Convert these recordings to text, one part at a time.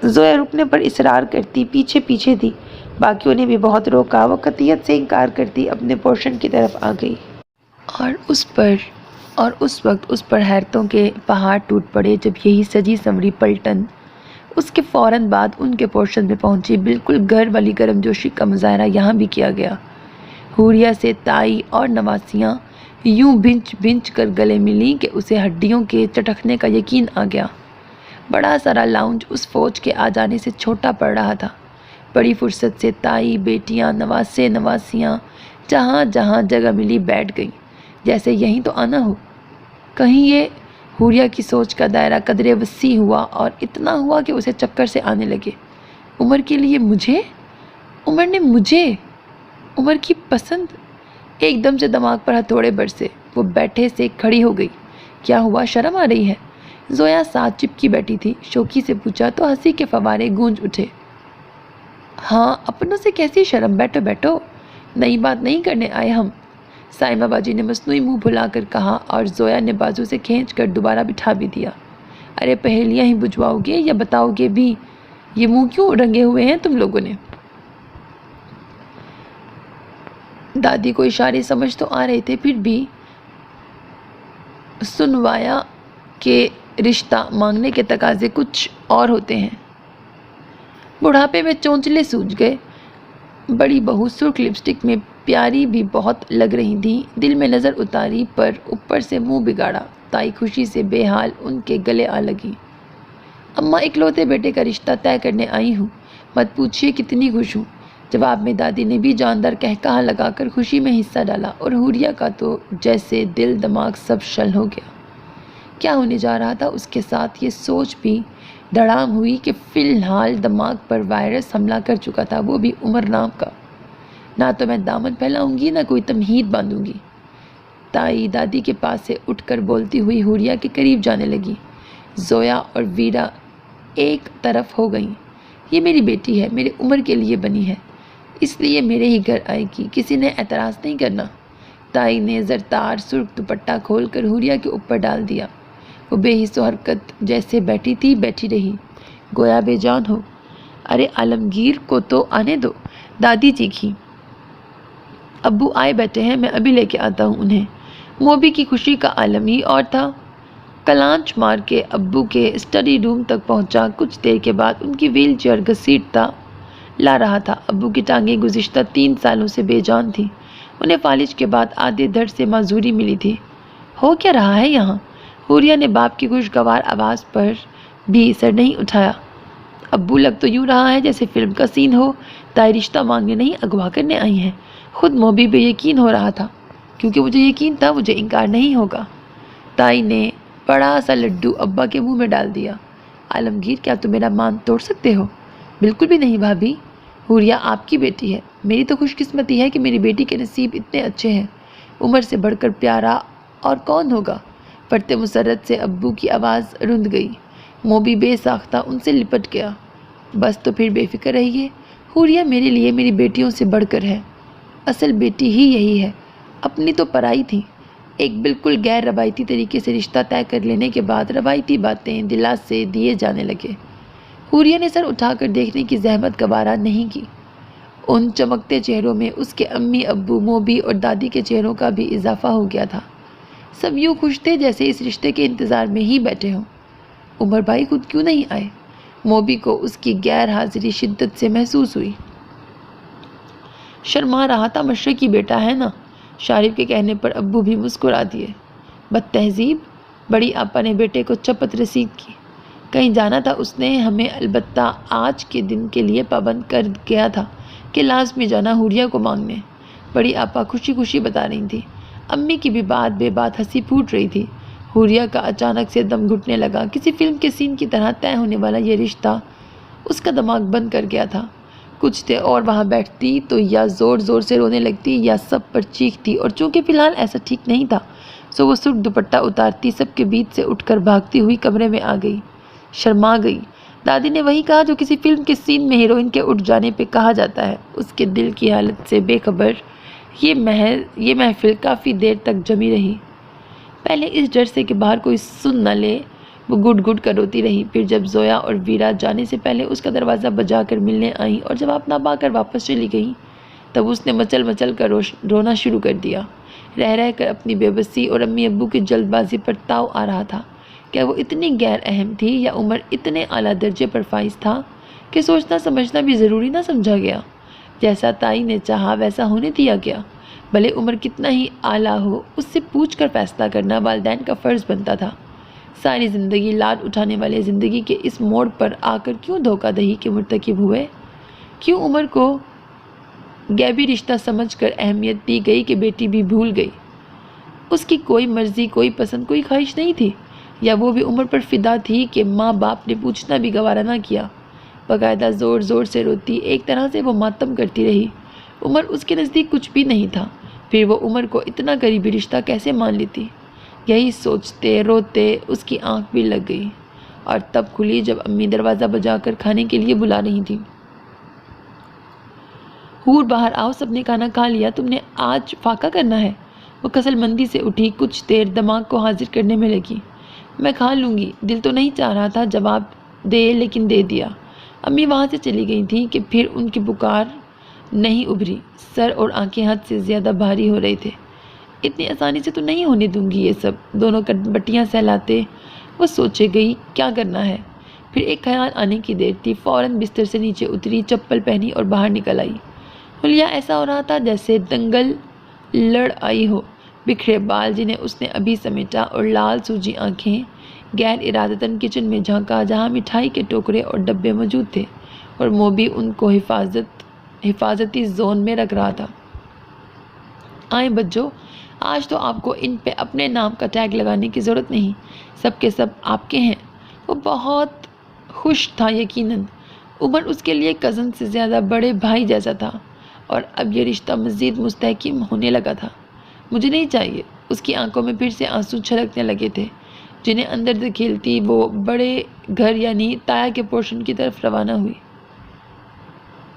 زویا رکنے پر اصرار کرتی پیچھے پیچھے تھی، باقیوں نے بھی بہت روکا، وہ قطعیت سے انکار کرتی اپنے پورشن کی طرف آ گئی۔ اور اس وقت اس پر حیرتوں کے پہاڑ ٹوٹ پڑے جب یہی سجی سنوری پلٹن اس کے فوراً بعد ان کے پورشن میں پہنچی۔ بالکل گھر والی گرم جوشی کا مظاہرہ یہاں بھی کیا گیا۔ حوریہ سے تائی اور نواسیاں یوں بھنچ بھنچ کر گلے ملیں کہ اسے ہڈیوں کے چٹکنے کا یقین آ گیا۔ بڑا سارا لاؤنج اس فوج کے آ جانے سے چھوٹا پڑ رہا تھا۔ بڑی فرصت سے تائی، بیٹیاں، نواسے، نواسیاں جہاں جہاں جگہ ملی بیٹھ گئیں، جیسے یہیں تو آنا ہو۔ کہیں یہ حوریہ کی سوچ کا دائرہ قدرے وسیع ہوا اور اتنا ہوا کہ اسے چکر سے آنے لگے۔ عمر کے لیے مجھے؟ عمر نے مجھے؟ عمر کی پسند؟ ایک دم سے دماغ پر ہتھوڑے برسے، وہ بیٹھے سے کھڑی ہو گئی۔ کیا ہوا، شرم آ رہی ہے؟ زویا ساتھ چپکی بیٹھی تھی، شوقی سے پوچھا تو ہنسی کے فوارے گونج اٹھے۔ ہاں، اپنوں سے کیسی شرم، بیٹھو بیٹھو، نئی بات نہیں کرنے آئے ہم، سائمہ باجی نے مصنوعی منہ بھلا کر کہا اور زویا نے بازو سے کھینچ کر دوبارہ بٹھا بھی دیا۔ ارے پہیلیاں ہی بجھواؤ گے یا بتاؤ گے بھی؟ یہ منہ کیوں رنگے ہوئے ہیں تم لوگوں نے؟ دادی کو اشارے سمجھ تو آ رہے تھے، پھر بھی سنوایا کہ رشتہ مانگنے کے تقاضے کچھ اور ہوتے ہیں۔ بڑھاپے میں چونچلے سوج گئے۔ بڑی بہو سرخ لپسٹک میں پیاری بھی بہت لگ رہی تھیں، دل میں نظر اتاری پر اوپر سے منہ بگاڑا۔ تائی خوشی سے بے حال ان کے گلے آ لگی۔ اماں، اکلوتے بیٹے کا رشتہ طے کرنے آئی ہوں، مت پوچھیے کتنی خوش ہوں۔ جواب میں دادی نے بھی جاندار قہقہہ لگا کر خوشی میں حصہ ڈالا اور حوریہ کا تو جیسے دل دماغ سب شل ہو گیا۔ کیا ہونے جا رہا تھا اس کے ساتھ، یہ سوچ بھی دھڑام ہوئی کہ فی الحال دماغ پر وائرس حملہ کر چکا تھا، وہ بھی عمر نام کا۔ نہ تو میں دامن پھیلاؤں گی، نہ کوئی تمہید باندھوں گی۔ تائی دادی کے پاس سے اٹھ کر بولتی ہوئی حوریہ کے قریب جانے لگی۔ زویا اور ویرا ایک طرف ہو گئیں۔ یہ میری بیٹی ہے، میرے عمر کے لیے بنی ہے، اس لیے میرے ہی گھر آئے گی، کسی نے اعتراض نہیں کرنا۔ تائی نے زرتار سرخ دوپٹہ کھول کر حوریہ کے اوپر ڈال دیا۔ وہ بے حس و حرکت جیسے بیٹھی تھی بیٹھی رہی، گویا بے جان ہو۔ ارے عالمگیر کو تو آنے دو، دادی چیخیں۔ ابو آئے بیٹھے ہیں، میں ابھی لے کے آتا ہوں انہیں۔ موبی کی خوشی کا عالم ہی اور تھا۔ کلانچ مار کے ابو کے اسٹڈی روم تک پہنچا۔ کچھ دیر کے بعد ان کی ویل چیئر گھسیٹتا لا رہا تھا۔ ابو کی ٹانگیں گزشتہ 3 سالوں سے بے جان تھیں، انہیں فالج کے بعد آدھے دھڑ سے معذوری ملی تھی۔ ہو کیا رہا ہے یہاں؟ حوریہ نے باپ کی خوشگوار آواز پر بھی سر نہیں اٹھایا۔ ابو، لگ تو یوں رہا ہے جیسے فلم کا سین ہو۔ تائی رشتہ مانگنے نہیں، اغوا کرنے آئی ہیں۔ خود موبی بے یقین ہو رہا تھا، کیونکہ مجھے یقین تھا مجھے انکار نہیں ہوگا۔ تائی نے بڑا سا لڈو ابا کے منہ میں ڈال دیا۔ عالمگیر، کیا تم میرا مان توڑ سکتے ہو؟ بالکل بھی نہیں بھابھی، حوریہ آپ کی بیٹی ہے۔ میری تو خوش قسمتی ہے کہ میری بیٹی کے نصیب اتنے اچھے ہیں، عمر سے بڑھ کر پیارا اور کون ہوگا؟ پڑھتے مسرت سے ابو کی آواز رند گئی۔ موبی بے ساختہ ان سے لپٹ گیا۔ بس تو پھر بے فکر رہیے، حوریہ میرے لیے میری بیٹیوں سے بڑھ کر ہے، اصل بیٹی ہی یہی ہے، اپنی تو پرائی تھی۔ ایک بالکل غیر روایتی طریقے سے رشتہ طے کر لینے کے بعد روایتی باتیں دلا سے دیے جانے لگے۔ حوریہ نے سر اٹھا کر دیکھنے کی زحمت گوارا نہیں کی۔ ان چمکتے چہروں میں اس کے امی ابو، موبی اور دادی کے چہروں کا بھی اضافہ ہو گیا تھا۔ سب یوں خوش تھے جیسے اس رشتے کے انتظار میں ہی بیٹھے ہوں۔ عمر بھائی خود کیوں نہیں آئے؟ موبی کو اس کی غیر حاضری شدت سے محسوس ہوئی۔ شرما رہا تھا، مشرقی بیٹا ہے نا۔ شارف کے کہنے پر ابو بھی مسکرا دیے۔ بد تہذیب، بڑی آپا نے بیٹے کو چپت رسید کی۔ کہیں جانا تھا اس نے ہمیں البتہ آج کے دن کے لیے پابند کر گیا تھا کہ لازمی جانا حوریہ کو مانگنے۔ بڑی آپا خوشی خوشی بتا رہی تھی۔ امی کی بھی بات بے بات ہنسی پھوٹ رہی تھی۔ حوریہ کا اچانک سے دم گھٹنے لگا۔ کسی فلم کے سین کی طرح طے ہونے والا یہ رشتہ اس کا دماغ بند کر گیا تھا۔ کچھ دیر اور وہاں بیٹھتی تو یا زور زور سے رونے لگتی یا سب پر چیختی، اور چونکہ فی الحال ایسا ٹھیک نہیں تھا سو وہ سرخ دوپٹہ اتارتی سب کے بیچ سے اٹھ کر بھاگتی ہوئی کمرے میں آ گئی۔ شرما گئی۔ دادی نے وہی کہا جو کسی فلم کے سین میں ہیروئن کے اٹھ جانے پہ کہا جاتا ہے۔ اس کے دل کی حالت سے بے خبر یہ محفل کافی دیر تک جمی رہی۔ پہلے اس ڈر سے کہ باہر کوئی سن نہ لے، وہ گٹ گٹ کر روتی رہی۔ پھر جب زویا اور ویرا جانے سے پہلے اس کا دروازہ بجا کر ملنے آئیں اور جواب نہ پا کر واپس چلی گئیں، تب اس نے مچل مچل کر رونا شروع کر دیا، رہ کر اپنی بے بسی اور امی ابو کی جلد بازی پر تاؤ آ رہا تھا۔ کیا وہ اتنی غیر اہم تھی یا عمر اتنے اعلیٰ درجے پر فائز تھا کہ سوچنا سمجھنا بھی ضروری نہ سمجھا گیا؟ جیسا تائی نے چاہا ویسا ہونے دیا گیا۔ بھلے عمر کتنا ہی اعلیٰ ہو، اس سے پوچھ کر فیصلہ کرنا والدین کا فرض بنتا تھا۔ ساری زندگی لاڈ اٹھانے والے زندگی کے اس موڑ پر آ کر کیوں دھوکہ دہی کے مرتکب ہوئے؟ کیوں عمر کو غیبی رشتہ سمجھ کر اہمیت دی گئی کہ بیٹی بھی بھول گئی؟ اس کی کوئی مرضی، کوئی پسند، کوئی خواہش نہیں تھی، یا وہ بھی عمر پر فدا تھی کہ ماں باپ نے پوچھنا بھی گوارا نہ کیا؟ باقاعدہ زور زور سے روتی، ایک طرح سے وہ ماتم کرتی رہی۔ عمر اس کے نزدیک کچھ بھی نہیں تھا، پھر وہ عمر کو اتنا قریبی رشتہ کیسے مان لیتی؟ یہی سوچتے روتے اس کی آنکھ بھی لگ گئی، اور تب کھلی جب امی دروازہ بجا کر کھانے کے لیے بلا رہی تھی۔ حور باہر آؤ، سب نے کھانا کھا لیا، تم نے آج فاقہ کرنا ہے؟ وہ کسل مندی سے اٹھی، کچھ دیر دماغ کو حاضر کرنے میں لگی۔ میں کھا لوں گی، دل تو نہیں چاہ رہا تھا جواب دے، لیکن دے دیا۔ امی وہاں سے چلی گئی تھیں کہ پھر ان کی پکار نہیں ابھری، سر اور آنکھیں حد سے زیادہ بھاری ہو رہے تھے۔ اتنی آسانی سے تو نہیں ہونے دوں گی یہ سب، دونوں بٹیاں سہلاتے وہ سوچے گئی کیا کرنا ہے۔ پھر ایک خیال آنے کی دیر تھی، فوراً بستر سے نیچے اتری، چپل پہنی اور باہر نکل آئی۔ حلیہ ایسا ہو رہا تھا جیسے دنگل لڑ آئی ہو، بکھرے بال جنہیں اس نے ابھی سمیٹا اور لال سوجی آنکھیں، غیر ارادتاً کچن میں جھانکا جہاں مٹھائی کے ٹوکرے اور ڈبے موجود تھے، اور موبی ان کو حفاظتی زون میں رکھ رہا تھا۔ آئیں بچوں، آج تو آپ کو ان پہ اپنے نام کا ٹیگ لگانے کی ضرورت نہیں، سب کے سب آپ کے ہیں۔ وہ بہت خوش تھا، یقیناً عمر اس کے لیے کزن سے زیادہ بڑے بھائی جیسا تھا، اور اب یہ رشتہ مزید مستحکم ہونے لگا تھا۔ مجھے نہیں چاہیے۔ اس کی آنکھوں میں پھر سے آنسو چھلکنے لگے تھے، جنہیں اندر دھکیلتی وہ بڑے گھر یعنی تایا کے پورشن کی طرف روانہ ہوئی۔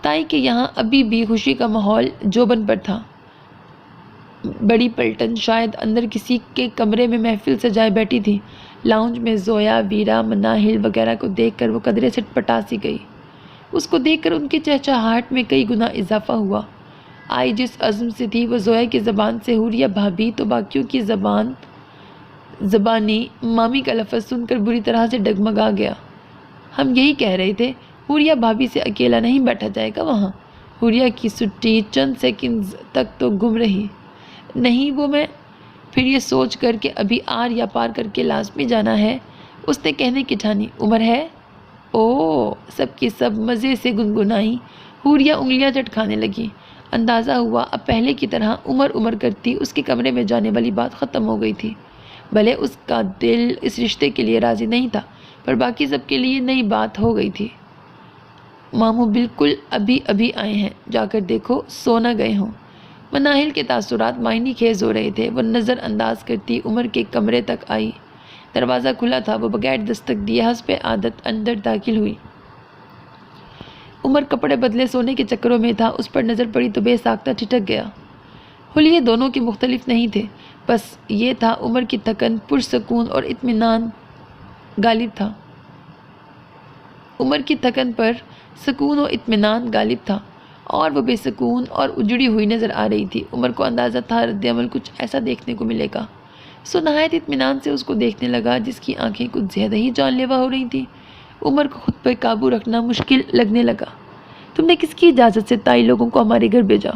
تائی کے یہاں ابھی بھی خوشی کا ماحول جوبن پر تھا۔ بڑی پلٹن شاید اندر کسی کے کمرے میں محفل سجائے بیٹھی تھی۔ لاؤنج میں زویا، ویرا، مناہل وغیرہ کو دیکھ کر وہ قدرے سٹپٹا سی گئی۔ اس کو دیکھ کر ان کی چہچہاہٹ میں کئی گنا اضافہ ہوا۔ آئی جس عزم سے تھی وہ زویا کی زبان سے حوریہ بھابھی تو باقیوں کی زبانی مامی کا لفظ سن کر بری طرح سے ڈگمگا گیا۔ ہم یہی کہہ رہے تھے، حوریہ بھابھی سے اکیلا نہیں بیٹھا جائے گا وہاں۔ حوریہ کی سٹی چند سیکنڈز تک تو گم رہی۔ نہیں وہ میں، پھر یہ سوچ کر کہ ابھی آر یا پار کر کے لازمی جانا ہے، اس نے کہنے کی ٹھانی، عمر ہے؟ اوہ، سب کی سب مزے سے گنگنائیں۔ حوریہ انگلیاں چٹ کھانے لگی۔ اندازہ ہوا اب پہلے کی طرح عمر عمر کرتی اس کے کمرے میں جانے والی بات ختم ہو گئی تھی۔ بھلے اس کا دل اس رشتے کے لیے راضی نہیں تھا، پر باقی سب کے لیے نئی بات ہو گئی تھی۔ ماموں بالکل ابھی آئے ہیں، جا کر دیکھو سو نہ گئے ہوں۔ مناہل کے تاثرات معنی خیز ہو رہے تھے۔ وہ نظر انداز کرتی عمر کے کمرے تک آئی۔ دروازہ کھلا تھا، وہ بغیر دستک دیے حسب عادت اندر داخل ہوئی۔ عمر کپڑے بدلے سونے کے چکروں میں تھا، اس پر نظر پڑی تو بے ساختہ ٹھٹک گیا۔ حلیے دونوں کے مختلف نہیں تھے، بس یہ تھا عمر کی تھکن پرسکون اور اطمینان غالب تھا۔ عمر کی تھکن پر سکون و اطمینان غالب تھا، اور وہ بے سکون اور اجڑی ہوئی نظر آ رہی تھی۔ عمر کو اندازہ تھا رد عمل کچھ ایسا دیکھنے کو ملے گا۔ سو نہایت اطمینان سے اس کو دیکھنے لگا، جس کی آنکھیں کچھ زیادہ ہی جان لیوا ہو رہی تھیں۔ عمر کو خود پر قابو رکھنا مشکل لگنے لگا۔ تم نے کس کی اجازت سے تائی لوگوں کو ہمارے گھر بھیجا؟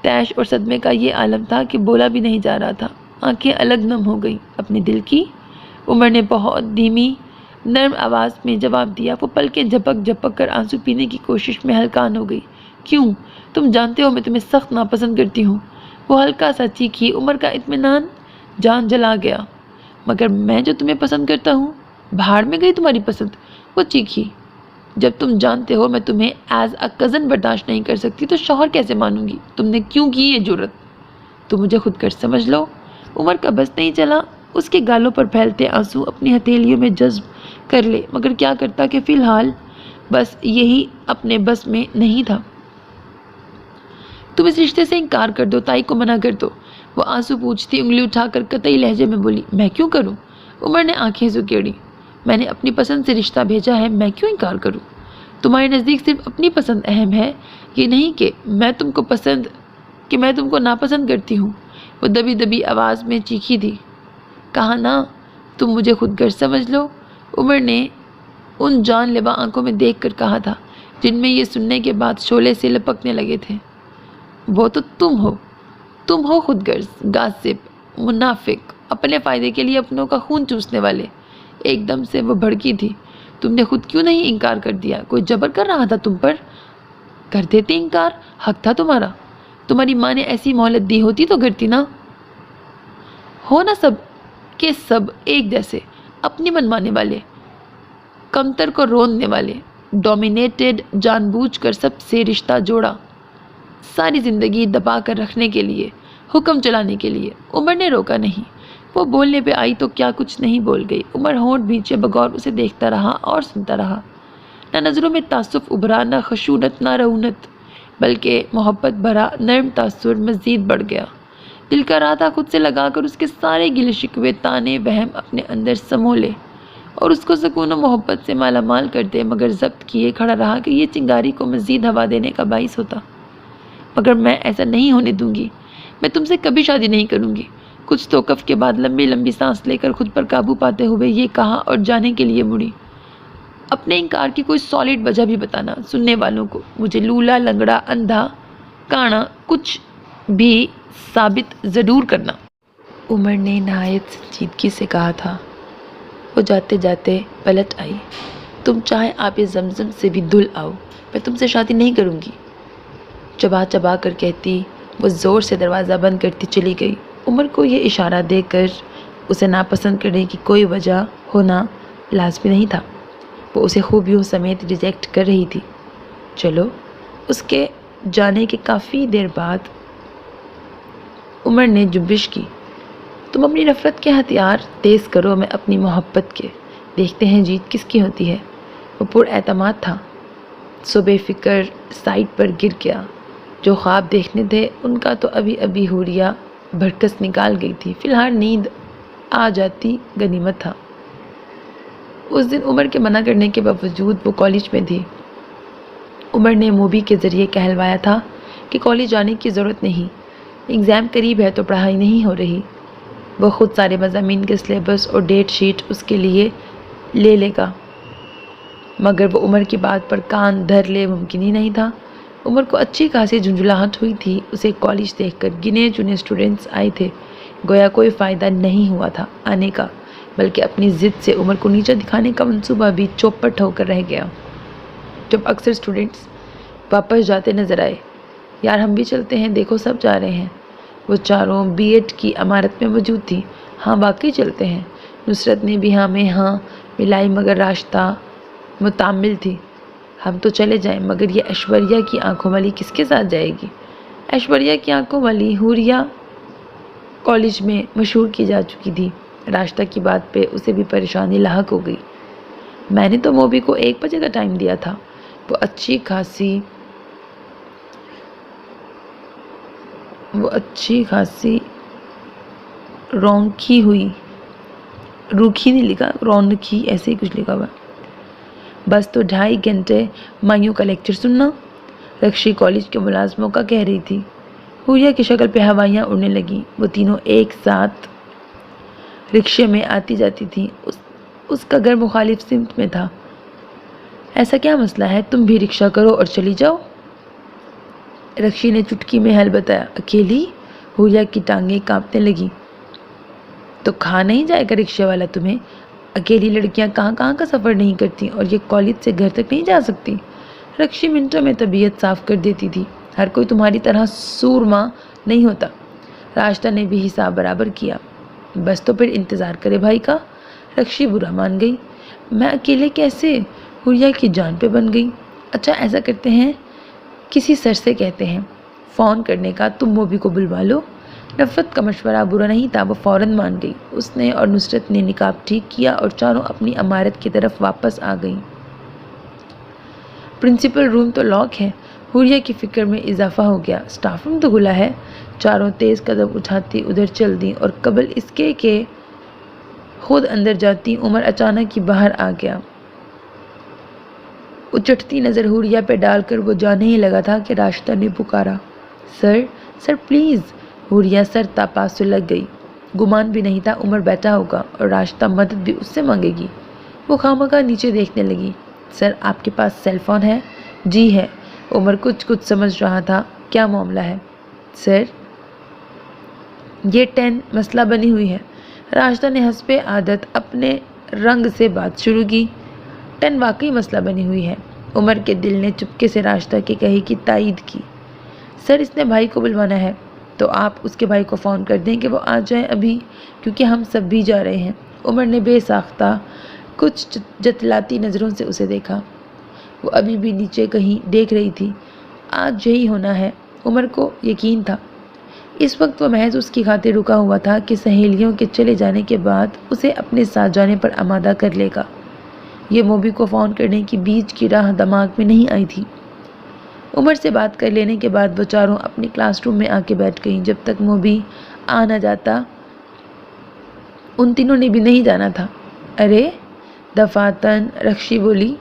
تیش اور صدمے کا یہ عالم تھا کہ بولا بھی نہیں جا رہا تھا۔ آنکھیں الگ نم ہو گئیں۔ اپنے دل کی؟ عمر نے بہت دھیمی نرم آواز میں جواب دیا۔ وہ پلکیں جھپک جھپک کر آنسو پینے کی کوشش میں ہلکان ہو گئی۔ کیوں؟ تم جانتے ہو میں تمہیں سخت ناپسند کرتی ہوں۔ وہ ہلکا سا چیخی۔ عمر کا اطمینان جان جلا گیا۔ مگر میں جو تمہیں پسند کرتا ہوں، بھاڑ میں گئی تمہاری پسند، وہ چیخی۔ جب تم جانتے ہو میں تمہیں ایز اے کزن برداشت نہیں کر سکتی تو شوہر کیسے مانوں گی؟ تم نے کیوں کی یہ جرت؟ تو مجھے خود کر سمجھ لو۔ عمر کا بس نہیں چلا، اس کے گالوں پر پھیلتے آنسو اپنی ہتھیلیوں میں جذب کر لے، مگر کیا کرتا کہ فی الحال بس یہی اپنے بس میں نہیں تھا۔ تم اس رشتے سے انکار کر دو، تائی کو منع کر دو، وہ آنسو پوچھتی انگلی اٹھا کر قطعی لہجے میں بولی۔ میں کیوں کروں؟ عمر نے آنکھیں سکیڑی۔ میں نے اپنی پسند سے رشتہ بھیجا ہے، میں کیوں انکار کروں؟ تمہارے نزدیک صرف اپنی پسند اہم ہے، یہ نہیں کہ میں تم کو ناپسند کرتی ہوں۔ وہ دبی دبی آواز میں چیخی تھی۔ کہا نا تم مجھے خود غرض سمجھ لو، عمر نے ان جان لیوا آنکھوں میں دیکھ کر کہا تھا جن میں یہ سننے کے بعد شعلے سے لپکنے لگے تھے۔ وہ تو تم ہو خود غرض، غاصب، منافق، اپنے فائدے کے لیے اپنوں کا خون چوسنے والے۔ ایک دم سے وہ بھڑکی تھی۔ تم نے خود کیوں نہیں انکار کر دیا؟ کوئی جبر کر رہا تھا تم پر؟ کر دیتے انکار، حق تھا تمہارا۔ تمہاری ماں نے ایسی مہلت دی ہوتی تو کرتی نا۔ ہو نا سب کے سب ایک جیسے، اپنی منمانے والے، کمتر کو روندنے والے، ڈومینیٹڈ، جان بوجھ کر سب سے رشتہ جوڑا، ساری زندگی دبا کر رکھنے کے لیے، حکم چلانے کے لیے۔ عمر نے روکا نہیں۔ وہ بولنے پہ آئی تو کیا کچھ نہیں بول گئی۔ عمر ہونٹ بھینچے بغور اسے دیکھتا رہا اور سنتا رہا۔ نہ نظروں میں تعصب ابھرا، نہ خشونت، نہ رعونت، بلکہ محبت بھرا نرم تاثر مزید بڑھ گیا۔ دل کر رہا تھا خود سے لگا کر اس کے سارے گلے شکوے، تانے، وہم اپنے اندر سمو لے اور اس کو سکون و محبت سے مالا مال کر دے، مگر ضبط کیے کھڑا رہا کہ یہ چنگاری کو مزید ہوا دینے کا باعث ہوتا۔ مگر میں ایسا نہیں ہونے دوں گی، میں تم سے کبھی شادی نہیں کروں گی۔ کچھ توقف کے بعد لمبی لمبی سانس لے کر خود پر قابو پاتے ہوئے یہ کہا اور جانے کے لیے مڑی۔ اپنے انکار کی کوئی سالڈ وجہ بھی بتانا سننے والوں کو، مجھے لولا، لنگڑا، اندھا، کانا، کچھ بھی ثابت ضرور کرنا۔ عمر نے نہایت سنجیدگی سے کہا تھا۔ وہ جاتے جاتے پلٹ آئی۔ تم چاہے آب زمزم سے بھی دھل آؤ، میں تم سے شادی نہیں کروں گی، چبا چبا کر کہتی وہ زور سے دروازہ بند کرتی چلی گئی۔ عمر کو یہ اشارہ دے کر اسے ناپسند کرنے کی کوئی وجہ ہونا لازمی نہیں تھا۔ وہ اسے خوبیوں سمیت ریجیکٹ کر رہی تھی۔ چلو، اس کے جانے کے کافی دیر بعد عمر نے جنبش کی۔ تم اپنی نفرت کے ہتھیار تیز کرو، میں اپنی محبت کے، دیکھتے ہیں جیت کس کی ہوتی ہے۔ وہ پر اعتماد تھا۔ سو بے فکر سائٹ پر گر گیا۔ جو خواب دیکھنے تھے ان کا تو ابھی ابھی حوریہ بھڑکس نکال گئی تھی۔ فی الحال نیند آ جاتی غنیمت تھا۔ اس دن عمر کے منع کرنے کے باوجود وہ کالج میں تھی۔ عمر نے موبی کے ذریعے کہلوایا تھا کہ کالج جانے کی ضرورت نہیں، ایگزام قریب ہے تو پڑھائی نہیں ہو رہی۔ وہ خود سارے مضامین کے سلیبس اور ڈیٹ شیٹ اس کے لیے لے لے گا، مگر وہ عمر کی بات پر کان دھر لے ممکن ہی نہیں تھا۔ عمر کو اچھی خاصی جھنجھلاہٹ ہوئی تھی۔ اسے کالج دیکھ کر گنے چنے اسٹوڈنٹس آئے تھے، گویا کوئی فائدہ نہیں ہوا تھا آنے کا، بلکہ اپنی ضد سے عمر کو نیچا دکھانے کا منصوبہ بھی چوپٹ ہو کر رہ گیا۔ جب اکثر اسٹوڈنٹس واپس جاتے نظر آئے، یار ہم بھی چلتے ہیں، دیکھو سب جا رہے ہیں۔ وہ چاروں بی ایڈ کی عمارت میں موجود تھی۔ ہاں واقعی چلتے ہیں۔ نصرت نے بھی ہاں میں ہاں ملائی، مگر راستہ متعامل تھی۔ ہم تو چلے جائیں، مگر یہ ایشوریہ کی آنکھوں والی کس کے ساتھ جائے گی؟ ایشوریہ کی آنکھوں والی حوریہ کالج میں مشہور کی جا چکی تھی۔ راستہ کی بات پہ اسے بھی پریشانی لاحق ہو گئی۔ میں نے تو موبی کو 1 بجے کا ٹائم دیا تھا۔ وہ اچھی خاصی رونقی ہوئی، روکھی نہیں لکھا، رونقی ایسے ہی کچھ لکھا ہوا۔ بس تو 2.5 گھنٹے مائیوں کا لیکچر سننا، رکشی کالج کے ملازموں کا کہہ رہی تھی۔ حوریہ کی شکل پہ ہوائیاں اڑنے لگیں۔ وہ تینوں ایک ساتھ رکشے میں آتی جاتی تھی۔ اس کا گھر مخالف سمت میں تھا۔ ایسا کیا مسئلہ ہے، تم بھی رکشہ کرو اور چلی جاؤ۔ رکشی نے چٹکی میں حل بتایا۔ اکیلی؟ حوریہ کی ٹانگیں کانپنے لگیں۔ تو کھا نہیں جائے گا رکشے والا تمہیں؟ اکیلی لڑکیاں کہاں کہاں کا سفر نہیں کرتی اور یہ کالج سے گھر تک نہیں جا سکتی؟ رکشی منٹوں میں طبیعت صاف کر دیتی تھی۔ ہر کوئی تمہاری طرح سورما نہیں ہوتا۔ راستہ نے بھی حساب برابر کیا۔ بس تو پھر انتظار کرے بھائی کا۔ رکشی برا مان گئی۔ میں اکیلے کیسے؟ حوریہ کی جان پہ بن گئی۔ اچھا ایسا کرتے ہیں، کسی سر سے کہتے ہیں فون کرنے کا، تم موبی کو بلوا لو۔ نفرت کا مشورہ برا نہیں تھا، وہ فوراً مان گئی۔ اس نے اور نصرت نے نقاب ٹھیک کیا اور چاروں اپنی عمارت کی طرف واپس آ گئیں۔ پرنسپل روم تو لاک ہے۔ حوریہ کی فکر میں اضافہ ہو گیا۔ سٹاف روم تو کھلا ہے۔ چاروں تیز قدم اٹھاتی ادھر چل دیں اور قبل اس کے کہ خود اندر جاتی عمر اچانک ہی باہر آ گیا۔ اچٹتی نظر حوریہ پہ ڈال کر وہ جانے ہی لگا تھا کہ راشدہ نے پکارا، سر سر پلیز۔ حوریہ سر تاپا سلگ گئی۔ گمان بھی نہیں تھا عمر بیٹھا ہوگا اور راشدہ مدد بھی اس سے مانگے گی۔ وہ خامخواہ نیچے دیکھنے لگی۔ سر آپ کے پاس سیل فون ہے؟ جی ہے۔ عمر کچھ سمجھ رہا تھا۔ کیا معاملہ ہے؟ سر یہ 10 مسئلہ بنی ہوئی ہے۔ راشدہ نے حسب عادت اپنے رنگ سے بات شروع کی۔ 10 واقعی مسئلہ بنی ہوئی ہے۔ عمر کے دل نے چپکے سے راشدہ کے کہے کی تائید کی۔ سر اس نے بھائی کو بلوانا ہے تو آپ اس کے بھائی کو فون کر دیں کہ وہ آ جائیں ابھی، کیونکہ ہم سب بھی جا رہے ہیں۔ عمر نے بے ساختہ کچھ جتلاتی نظروں سے اسے دیکھا۔ وہ ابھی بھی نیچے کہیں دیکھ رہی تھی۔ آج یہی ہونا ہے، عمر کو یقین تھا۔ اس وقت وہ محض اس کی خاطر رکا ہوا تھا کہ سہیلیوں کے چلے جانے کے بعد اسے اپنے ساتھ جانے پر آمادہ کر لے گا۔ یہ موبی کو فون کرنے کی بیچ کی راہ دماغ میں نہیں آئی تھی۔ عمر سے بات کر لینے کے بعد وہ چاروں اپنی کلاس روم میں آ کے بیٹھ گئیں۔ جب تک موبی آ نہ جاتا ان تینوں نے بھی نہیں جانا تھا۔ ارے دفاتن رکشی بولی،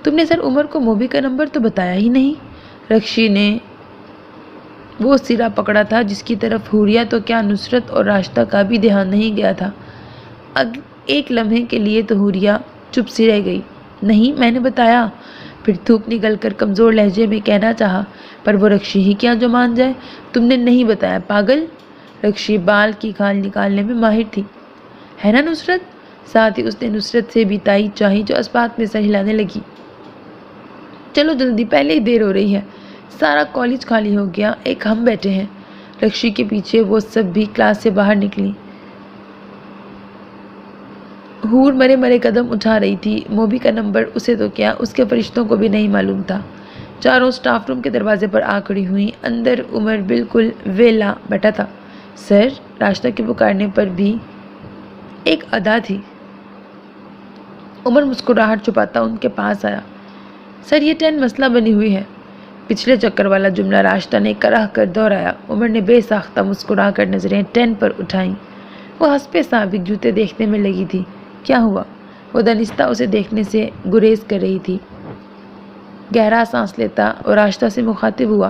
تم نے سر عمر کو موبی کا نمبر تو بتایا ہی نہیں۔ رکشی نے وہ سرا پکڑا تھا جس کی طرف حوریہ تو کیا نصرت اور راشدہ کا بھی دھیان نہیں گیا تھا۔ ایک لمحے کے لیے تو حوریہ چپ سی رہ گئی۔ نہیں میں نے بتایا، پھر تھوک نگل کر کمزور لہجے میں کہنا چاہا، پر وہ رکشی ہی کیا جو مان جائے۔ تم نے نہیں بتایا پاگل۔ رکشی بال کی کھال نکالنے میں ماہر تھی، ہے نا نصرت؟ ساتھ ہی اس نے نصرت سے بھی تائید چاہی جو اس بات میں سر ہلانے لگی۔ چلو جلدی، پہلے ہی دیر ہو رہی ہے، سارا کالج خالی ہو گیا، ایک ہم بیٹھے ہیں۔ رکشی کے پیچھے وہ سب بھی کلاس سے باہر نکلی۔ حور مرے مرے قدم اٹھا رہی تھی۔ موبی کا نمبر اسے تو کیا اس کے فرشتوں کو بھی نہیں معلوم تھا۔ چاروں سٹاف روم کے دروازے پر آ کھڑی ہوئیں۔ اندر عمر بالکل ویلا بیٹھا تھا۔ سر راشدہ کے پکارنے پر بھی ایک ادا تھی۔ عمر مسکراہٹ چھپاتا ان کے پاس آیا۔ سر یہ 10 مسئلہ بنی ہوئی ہے۔ پچھلے چکر والا جملہ راشدہ نے کراہ کر دہرایا۔ عمر نے بے ساختہ مسکرا کر نظریں 10 پر اٹھائیں۔ وہ حسب سابق جوتے دیکھنے میں لگی تھی۔ کیا ہوا؟ وہ دانستہ اسے دیکھنے سے گریز کر رہی تھی۔ گہرا سانس لیتا اور راشدہ سے مخاطب ہوا،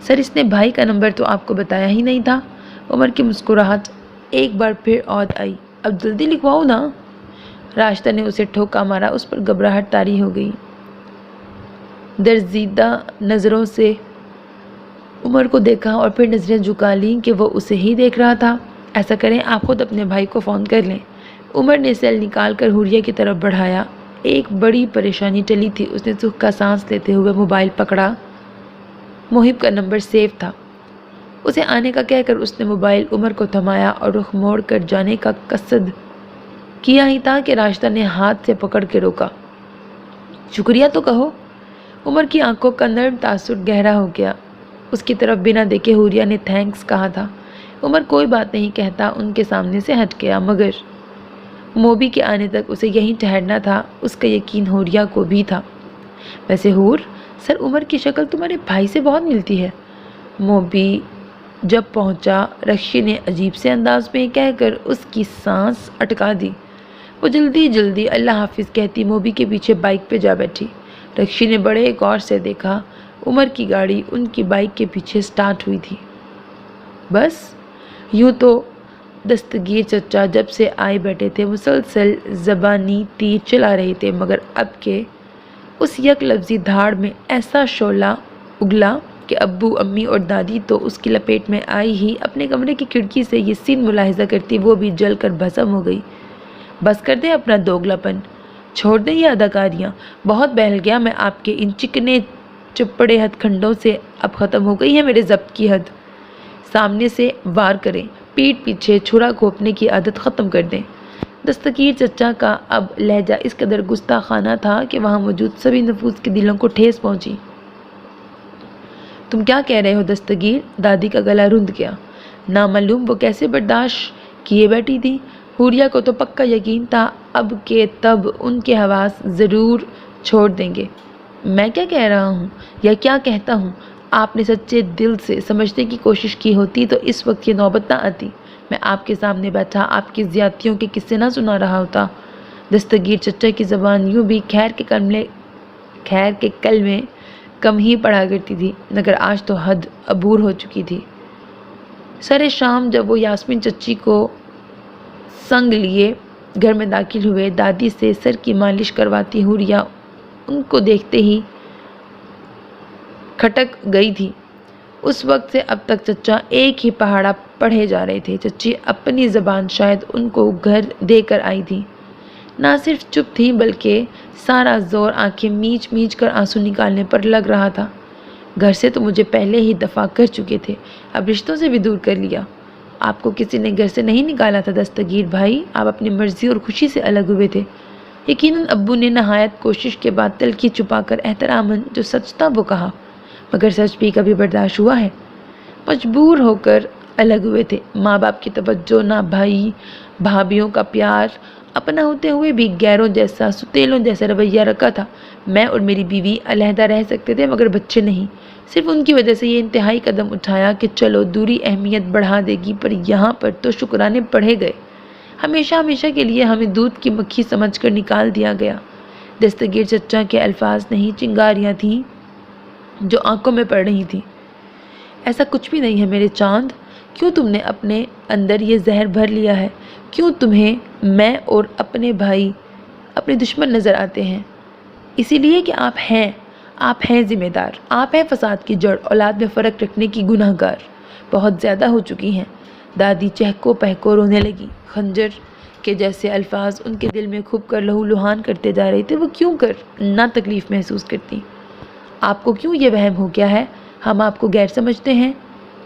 سر اس نے بھائی کا نمبر تو آپ کو بتایا ہی نہیں تھا۔ عمر کی مسکراہٹ ایک بار پھر عود آئی۔ اب جلدی لکھواؤ نا۔ راشدہ نے اسے ٹھوکا مارا۔ اس پر گھبراہٹ طاری ہو گئی۔ درزیدہ نظروں سے عمر کو دیکھا اور پھر نظریں جھکا لیں کہ وہ اسے ہی دیکھ رہا تھا۔ ایسا کریں آپ خود اپنے بھائی کو فون کر لیں۔ عمر نے سیل نکال کر حوریہ کی طرف بڑھایا۔ ایک بڑی پریشانی ٹلی تھی۔ اس نے سکھ کا سانس لیتے ہوئے موبائل پکڑا۔ محب کا نمبر سیو تھا۔ اسے آنے کا کہہ کر اس نے موبائل عمر کو تھمایا اور رخ موڑ کر جانے کا قصد کیا ہی تھا کہ راشدہ نے ہاتھ سے پکڑ کے روکا۔ شکریہ تو کہو۔ عمر کی آنکھوں کا نرم تاثر گہرا ہو گیا۔ اس کی طرف بنا دیکھے حوریہ نے تھینکس کہا تھا۔ عمر کوئی بات نہیں کہتا ان کے سامنے سے ہٹ گیا، مگر موبی کے آنے تک اسے یہیں ٹھہرنا تھا۔ اس کا یقین حوریہ کو بھی تھا۔ ویسے حور، سر عمر کی شکل تمہارے بھائی سے بہت ملتی ہے۔ موبی جب پہنچا، رکشی نے عجیب سے انداز میں کہہ کر اس کی سانس اٹکا دی۔ وہ جلدی جلدی اللہ حافظ کہتی موبی کے پیچھے بائک پہ جا بیٹھی۔ رکشی نے بڑے غور سے دیکھا، عمر کی گاڑی ان کی بائک کے پیچھے سٹارٹ ہوئی تھی۔ بس یوں تو دستگیر چچا جب سے آئے بیٹھے تھے مسلسل زبانی تیر چلا رہے تھے، مگر اب کے اس یک لفظی دھاڑ میں ایسا شعلہ اگلا کہ ابو امی اور دادی تو اس کی لپیٹ میں آئی ہی اپنے کمرے کی کھڑکی سے یہ سین ملاحظہ کرتی وہ بھی جل کر بھسم ہو گئی۔ بس کر دیں اپنا دوگلاپن، چھوڑ دیں یہ اداکاریاں، بہت بہل گیا میں آپ کے ان چکنے چپڑے ہتھ کھنڈوں سے، اب ختم ہو گئی ہے میرے ضبط کی حد۔ سامنے سے وار کریں، پیٹ پیچھے چھرا گھونپنے کی عادت ختم کر دیں۔ دستگیر چچا کا اب لہجہ اس قدر گستاخانہ تھا کہ وہاں موجود سبھی نفوس کے دلوں کو ٹھیس پہنچی۔ تم کیا کہہ رہے ہو دستگیر؟ دادی کا گلا رند گیا۔ نامعلوم وہ کیسے برداشت کیے بیٹھی تھی۔ حوریہ کو تو پکا یقین تھا اب کہ تب ان کے حواس ضرور چھوڑ دیں گے۔ میں کیا کہہ رہا ہوں یا کیا کہتا ہوں، آپ نے سچے دل سے سمجھنے کی کوشش کی ہوتی تو اس وقت یہ نوبت نہ آتی۔ میں آپ کے سامنے بیٹھا آپ کی زیادتیوں کے قصے نہ سنا رہا ہوتا۔ دستگیر چچا کی زبان یوں بھی خیر کے کلمے کم ہی پڑھا کرتی تھی، مگر آج تو حد عبور ہو چکی تھی۔ سر شام جب وہ یاسمین چچی کو سنگ لیے گھر میں داخل ہوئے، دادی سے سر کی مالش کرواتی حوریہ ان کو دیکھتے ہی کھٹک گئی تھی۔ اس وقت سے اب تک چچا ایک ہی پہاڑا پڑھے جا رہے تھے۔ چچی اپنی زبان شاید ان کو گھر دے کر آئی تھی، نہ صرف چپ تھی بلکہ سارا زور آنکھیں میچ میچ کر آنسو نکالنے پر لگ رہا تھا۔ گھر سے تو مجھے پہلے ہی دفع کر چکے تھے، اب رشتوں سے بھی دور کر لیا۔ آپ کو کسی نے گھر سے نہیں نکالا تھا دستگیر بھائی، آپ اپنی مرضی اور خوشی سے الگ ہوئے تھے۔ یقیناً ابو نے نہایت کوشش کے بعد تلخی چھپا کر احتراماً جو سچ تھا وہ کہا، مگر سچ بھی کبھی برداشت ہوا ہے؟ مجبور ہو کر الگ ہوئے تھے۔ ماں باپ کی توجہ نہ، بھائی بھابھیوں کا پیار، اپنا ہوتے ہوئے بھی غیروں جیسا ستیلوں جیسا رویہ رکھا تھا۔ میں اور میری بیوی علیحدہ رہ سکتے تھے مگر بچے نہیں۔ صرف ان کی وجہ سے یہ انتہائی قدم اٹھایا کہ چلو دوری اہمیت بڑھا دے گی، پر یہاں پر تو شکرانے پڑھے گئے۔ ہمیشہ ہمیشہ کے لیے ہمیں دودھ کی مکھی سمجھ کر نکال دیا گیا۔ دستگیر چچا کے الفاظ نہیں، چنگاریاں تھیں جو آنکھوں میں پڑ رہی تھیں۔ ایسا کچھ بھی نہیں ہے میرے چاند، کیوں تم نے اپنے اندر یہ زہر بھر لیا ہے؟ کیوں تمہیں میں اور اپنے بھائی اپنے دشمن نظر آتے ہیں؟ اسی لیے کہ آپ ہیں ذمہ دار، آپ ہیں فساد کی جڑ، اولاد میں فرق رکھنے کی گناہ گار، بہت زیادہ ہو چکی ہیں۔ دادی چہکو پہکو رونے لگی۔ خنجر کے جیسے الفاظ ان کے دل میں کھب کر لہو لہان کرتے جا رہے تھے۔ وہ کیوں کر نہ تکلیف محسوس کرتی؟ آپ کو کیوں یہ وہم ہو گیا ہے ہم آپ کو غیر سمجھتے ہیں؟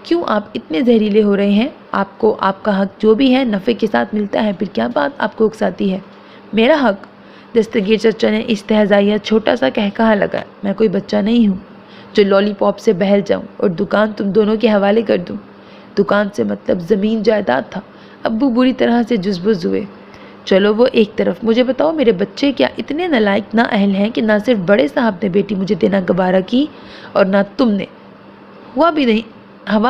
کیوں آپ اتنے زہریلے ہو رہے ہیں؟ آپ کو آپ کا حق جو بھی ہے نفع کے ساتھ ملتا ہے، پھر کیا بات آپ کو اکساتی ہے؟ میرا حق؟ دستگیر چچا نے استہزائیہ چھوٹا سا کہکہا لگایا۔ میں کوئی بچہ نہیں ہوں جو لالی پاپ سے بہل جاؤں اور دکان تم دونوں کے حوالے کر دوں۔ دکان سے مطلب زمین جائیداد تھا۔ ابو بری طرح سے جزبز ہوئے۔ چلو وہ ایک طرف، مجھے بتاؤ میرے بچے کیا اتنے نالائق نہ اہل ہیں کہ نہ صرف بڑے صاحب نے بیٹی مجھے دینا گوارا کی اور نہ تم نے ہوا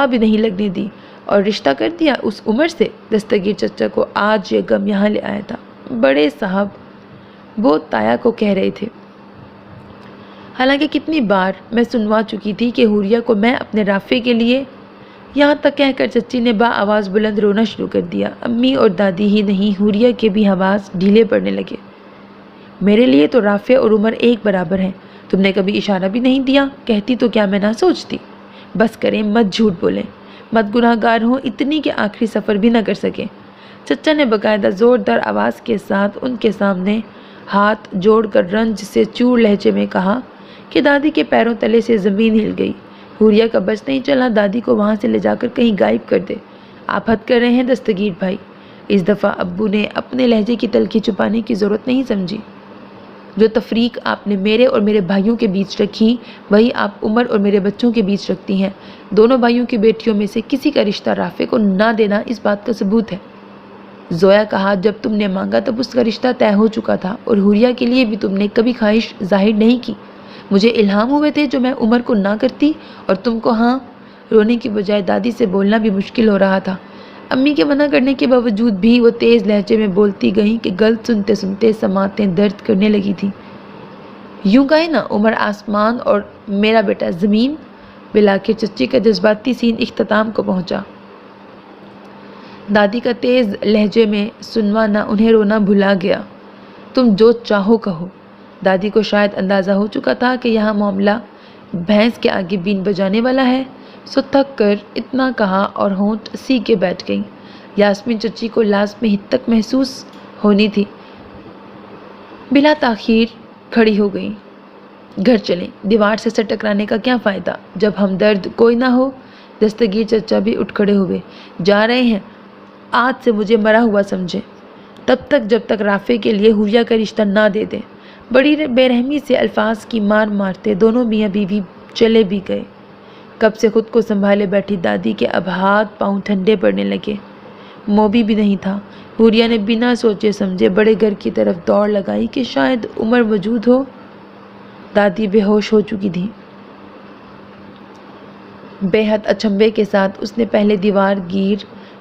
بھی نہیں لگنے دی اور رشتہ کر دیا اس عمر سے؟ دستگیر چچا کو آج یہ غم یہاں لے آیا تھا۔ بڑے صاحب وہ تایا کو کہہ رہے تھے، حالانکہ کتنی بار میں سنوا چکی تھی کہ حوریہ کو میں اپنے رافع کے لیے، یہاں تک کہہ کر چچی نے با آواز بلند رونا شروع کر دیا۔ امی اور دادی ہی نہیں، حوریہ کے بھی حواس ڈھیلے پڑنے لگے۔ میرے لیے تو رافع اور عمر ایک برابر ہیں، تم نے کبھی اشارہ بھی نہیں دیا، کہتی تو کیا میں نہ سوچتی؟ بس کریں، مت جھوٹ بولیں، مت گناہ گار ہوں اتنی کہ آخری سفر بھی نہ کر سکیں۔ چچا نے باقاعدہ زوردار آواز کے ساتھ ان کے سامنے ہاتھ جوڑ کر رنج سے چور لہجے میں کہا کہ دادی کے پیروں تلے سے زمین ہل گئی۔ حوریہ کا بس نہیں چلا دادی کو وہاں سے لے جا کر کہیں غائب کر دے۔ آپ حد کر رہے ہیں دستگیر بھائی۔ اس دفعہ ابو نے اپنے لہجے کی تلخی چھپانے کی ضرورت نہیں سمجھی۔ جو تفریق آپ نے میرے اور میرے بھائیوں کے بیچ رکھی، وہی آپ عمر اور میرے بچوں کے بیچ رکھتی ہیں۔ دونوں بھائیوں کی بیٹیوں میں سے کسی کا رشتہ رافع کو نہ دینا اس بات کا ثبوت ہے۔ زویا کہا، جب تم نے مانگا تب اس کا رشتہ طے ہو چکا تھا اور حوریہ کے لیے بھی تم نے کبھی خواہش ظاہر نہیں کی۔ مجھے الہام ہوئے تھے جو میں عمر کو نہ کرتی اور تم کو ہاں۔ رونے کی بجائے دادی سے بولنا بھی مشکل ہو رہا تھا۔ امی کے منع کرنے کے باوجود بھی وہ تیز لہجے میں بولتی گئیں کہ غلط سنتے سنتے سماعتیں درد کرنے لگی تھی۔ یوں کہے نا، عمر آسمان اور میرا بیٹا زمین۔ بلاخر چچی کا جذباتی سین اختتام کو پہنچا۔ دادی کا تیز لہجے میں سنوانا انہیں رونا بھلا گیا۔ تم جو چاہو کہو۔ دادی کو شاید اندازہ ہو چکا تھا کہ یہاں معاملہ بھینس کے آگے بین بجانے والا ہے، سو تھک کر اتنا کہا اور ہونٹ سی کے بیٹھ گئی۔ یاسمین چچی کو لازمی ہتک محسوس ہونی تھی، بلا تاخیر کھڑی ہو گئی۔ گھر چلیں، دیوار سے سر ٹکرانے کا کیا فائدہ جب ہمدرد کوئی نہ ہو؟ دستگیر چچا بھی اٹھ کھڑے ہوئے۔ جا رہے ہیں، آج سے مجھے مرا ہوا سمجھے، تب تک جب تک رافع کے لیے حوریہ کا رشتہ نہ دے دیں۔ بڑی بے رحمی سے الفاظ کی مار مارتے دونوں میاں بیوی چلے بھی گئے۔ کب سے خود کو سنبھالے بیٹھی دادی کے اب ہاتھ پاؤں ٹھنڈے پڑنے لگے۔ موبی بھی نہیں تھا۔ حوریہ نے بنا سوچے سمجھے بڑے گھر کی طرف دوڑ لگائی کہ شاید عمر موجود ہو۔ دادی بے ہوش ہو چکی تھی۔ بے حد اچنبھے کے ساتھ اس نے پہلے دیوار گیر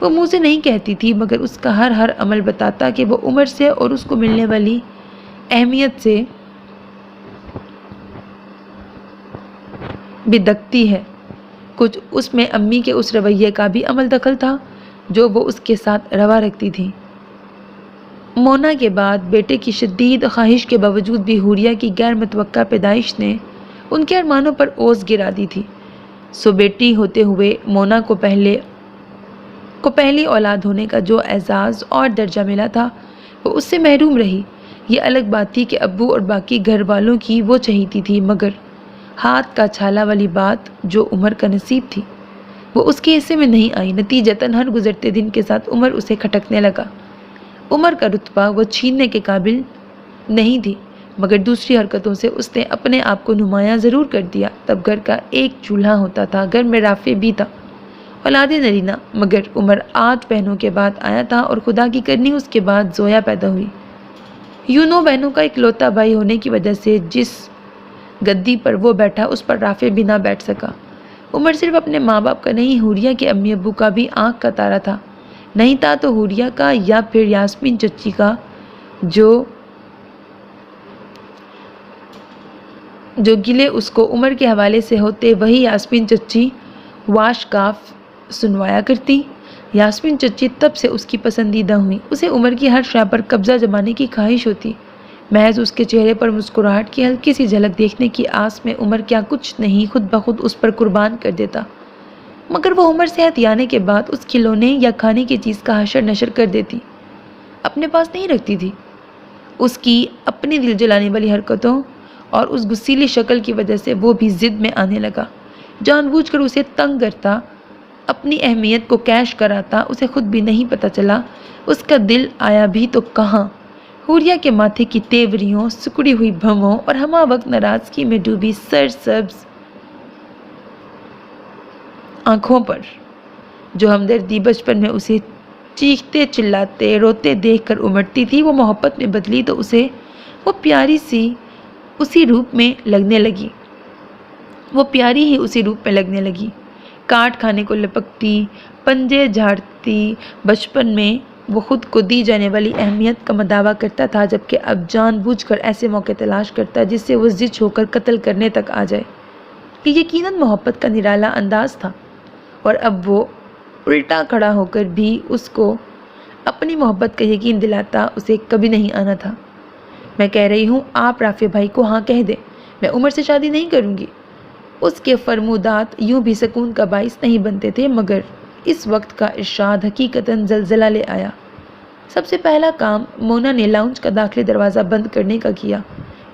وہ منہ سے نہیں کہتی تھی مگر اس کا ہر عمل بتاتا کہ وہ عمر سے اور اس کو ملنے والی اہمیت سے بھی دکتی ہے۔ کچھ اس میں امی کے اس رویے کا بھی عمل دخل تھا جو وہ اس کے ساتھ روا رکھتی تھی۔ مونا کے بعد بیٹے کی شدید خواہش کے باوجود بھی حوریہ کی غیر متوقع پیدائش نے ان کے ارمانوں پر اوس گرا دی تھی۔ سو بیٹی ہوتے ہوئے مونا کو پہلی اولاد ہونے کا جو اعزاز اور درجہ ملا تھا وہ اس سے محروم رہی۔ یہ الگ بات تھی کہ ابو اور باقی گھر والوں کی وہ چہیتی تھی، مگر ہاتھ کا چھالا والی بات جو عمر کا نصیب تھی وہ اس کے حصے میں نہیں آئی۔ نتیجتاً ہر گزرتے دن کے ساتھ عمر اسے کھٹکنے لگا۔ عمر کا رتبہ وہ چھیننے کے قابل نہیں تھی، مگر دوسری حرکتوں سے اس نے اپنے آپ کو نمایاں ضرور کر دیا۔ تب گھر کا ایک چولہا ہوتا تھا، گھر میں رافع بھی تھا، اولاد نرینہ، مگر عمر 8 بہنوں کے بعد آیا تھا اور خدا کی کرنی اس کے بعد زویا پیدا ہوئی۔ یوں 9 بہنوں کا اکلوتا بھائی ہونے کی وجہ سے جس گدی پر وہ بیٹھا اس پر رافع بھی نہ بیٹھ سکا۔ عمر صرف اپنے ماں باپ کا نہیں، حوریہ کے امی ابو کا بھی آنکھ کا تارا تھا۔ نہیں تھا تو حوریہ کا یا پھر یاسمین چچی کا، جو گلے اس کو عمر کے حوالے سے ہوتے وہی یاسمین چچی واش کاف سنوایا کرتی۔ یاسمین چچی تب سے اس کی پسندیدہ ہوئی۔ اسے عمر کی ہر شے پر قبضہ جمانے کی خواہش ہوتی۔ محض اس کے چہرے پر مسکراہٹ کی ہلکی سی جھلک دیکھنے کی آس میں عمر کیا کچھ نہیں خود بخود اس پر قربان کر دیتا، مگر وہ عمر سے ہتھیانے کے بعد اس کھلونے یا کھانے کی چیز کا حشر نشر کر دیتی، اپنے پاس نہیں رکھتی تھی۔ اس کی اپنی دل جلانے والی حرکتوں اور اس غصیلی شکل کی وجہ سے وہ بھی ضد میں آنے لگا، جان بوجھ کر اسے تنگ کرتا، اپنی اہمیت کو کیش کراتا۔ اسے خود بھی نہیں پتہ چلا اس کا دل آیا بھی تو کہاں۔ حوریہ کے ماتھے کی تیوریوں، سکڑی ہوئی بھووں اور ہمہ وقت ناراضگی میں ڈوبی سرسبز آنکھوں پر جو ہمدردی بچپن میں اسے چیختے چلاتے روتے دیکھ کر امڑتی تھی، وہ محبت میں بدلی تو اسے وہ پیاری سی اسی روپ میں لگنے لگی، وہ پیاری ہی اسی روپ میں لگنے لگی، کاٹ کھانے کو لپکتی، پنجے جھاڑتی۔ بچپن میں وہ خود کو دی جانے والی اہمیت کا مداوا کرتا تھا، جبکہ اب جان بوجھ کر ایسے موقع تلاش کرتا جس سے وہ ضد ہو کر قتل کرنے تک آ جائے۔ یہ یقیناً محبت کا نرالا انداز تھا، اور اب وہ الٹا کھڑا ہو کر بھی اس کو اپنی محبت کا یقین دلاتا اسے کبھی نہیں آنا تھا۔ میں کہہ رہی ہوں آپ رافع بھائی کو ہاں کہہ دیں، میں عمر سے شادی نہیں کروں گی۔ اس کے فرمودات یوں بھی سکون کا باعث نہیں بنتے تھے، مگر اس وقت کا ارشاد حقیقتاً زلزلہ لے آیا۔ سب سے پہلا کام مونا نے لاؤنج کا داخلی دروازہ بند کرنے کا کیا۔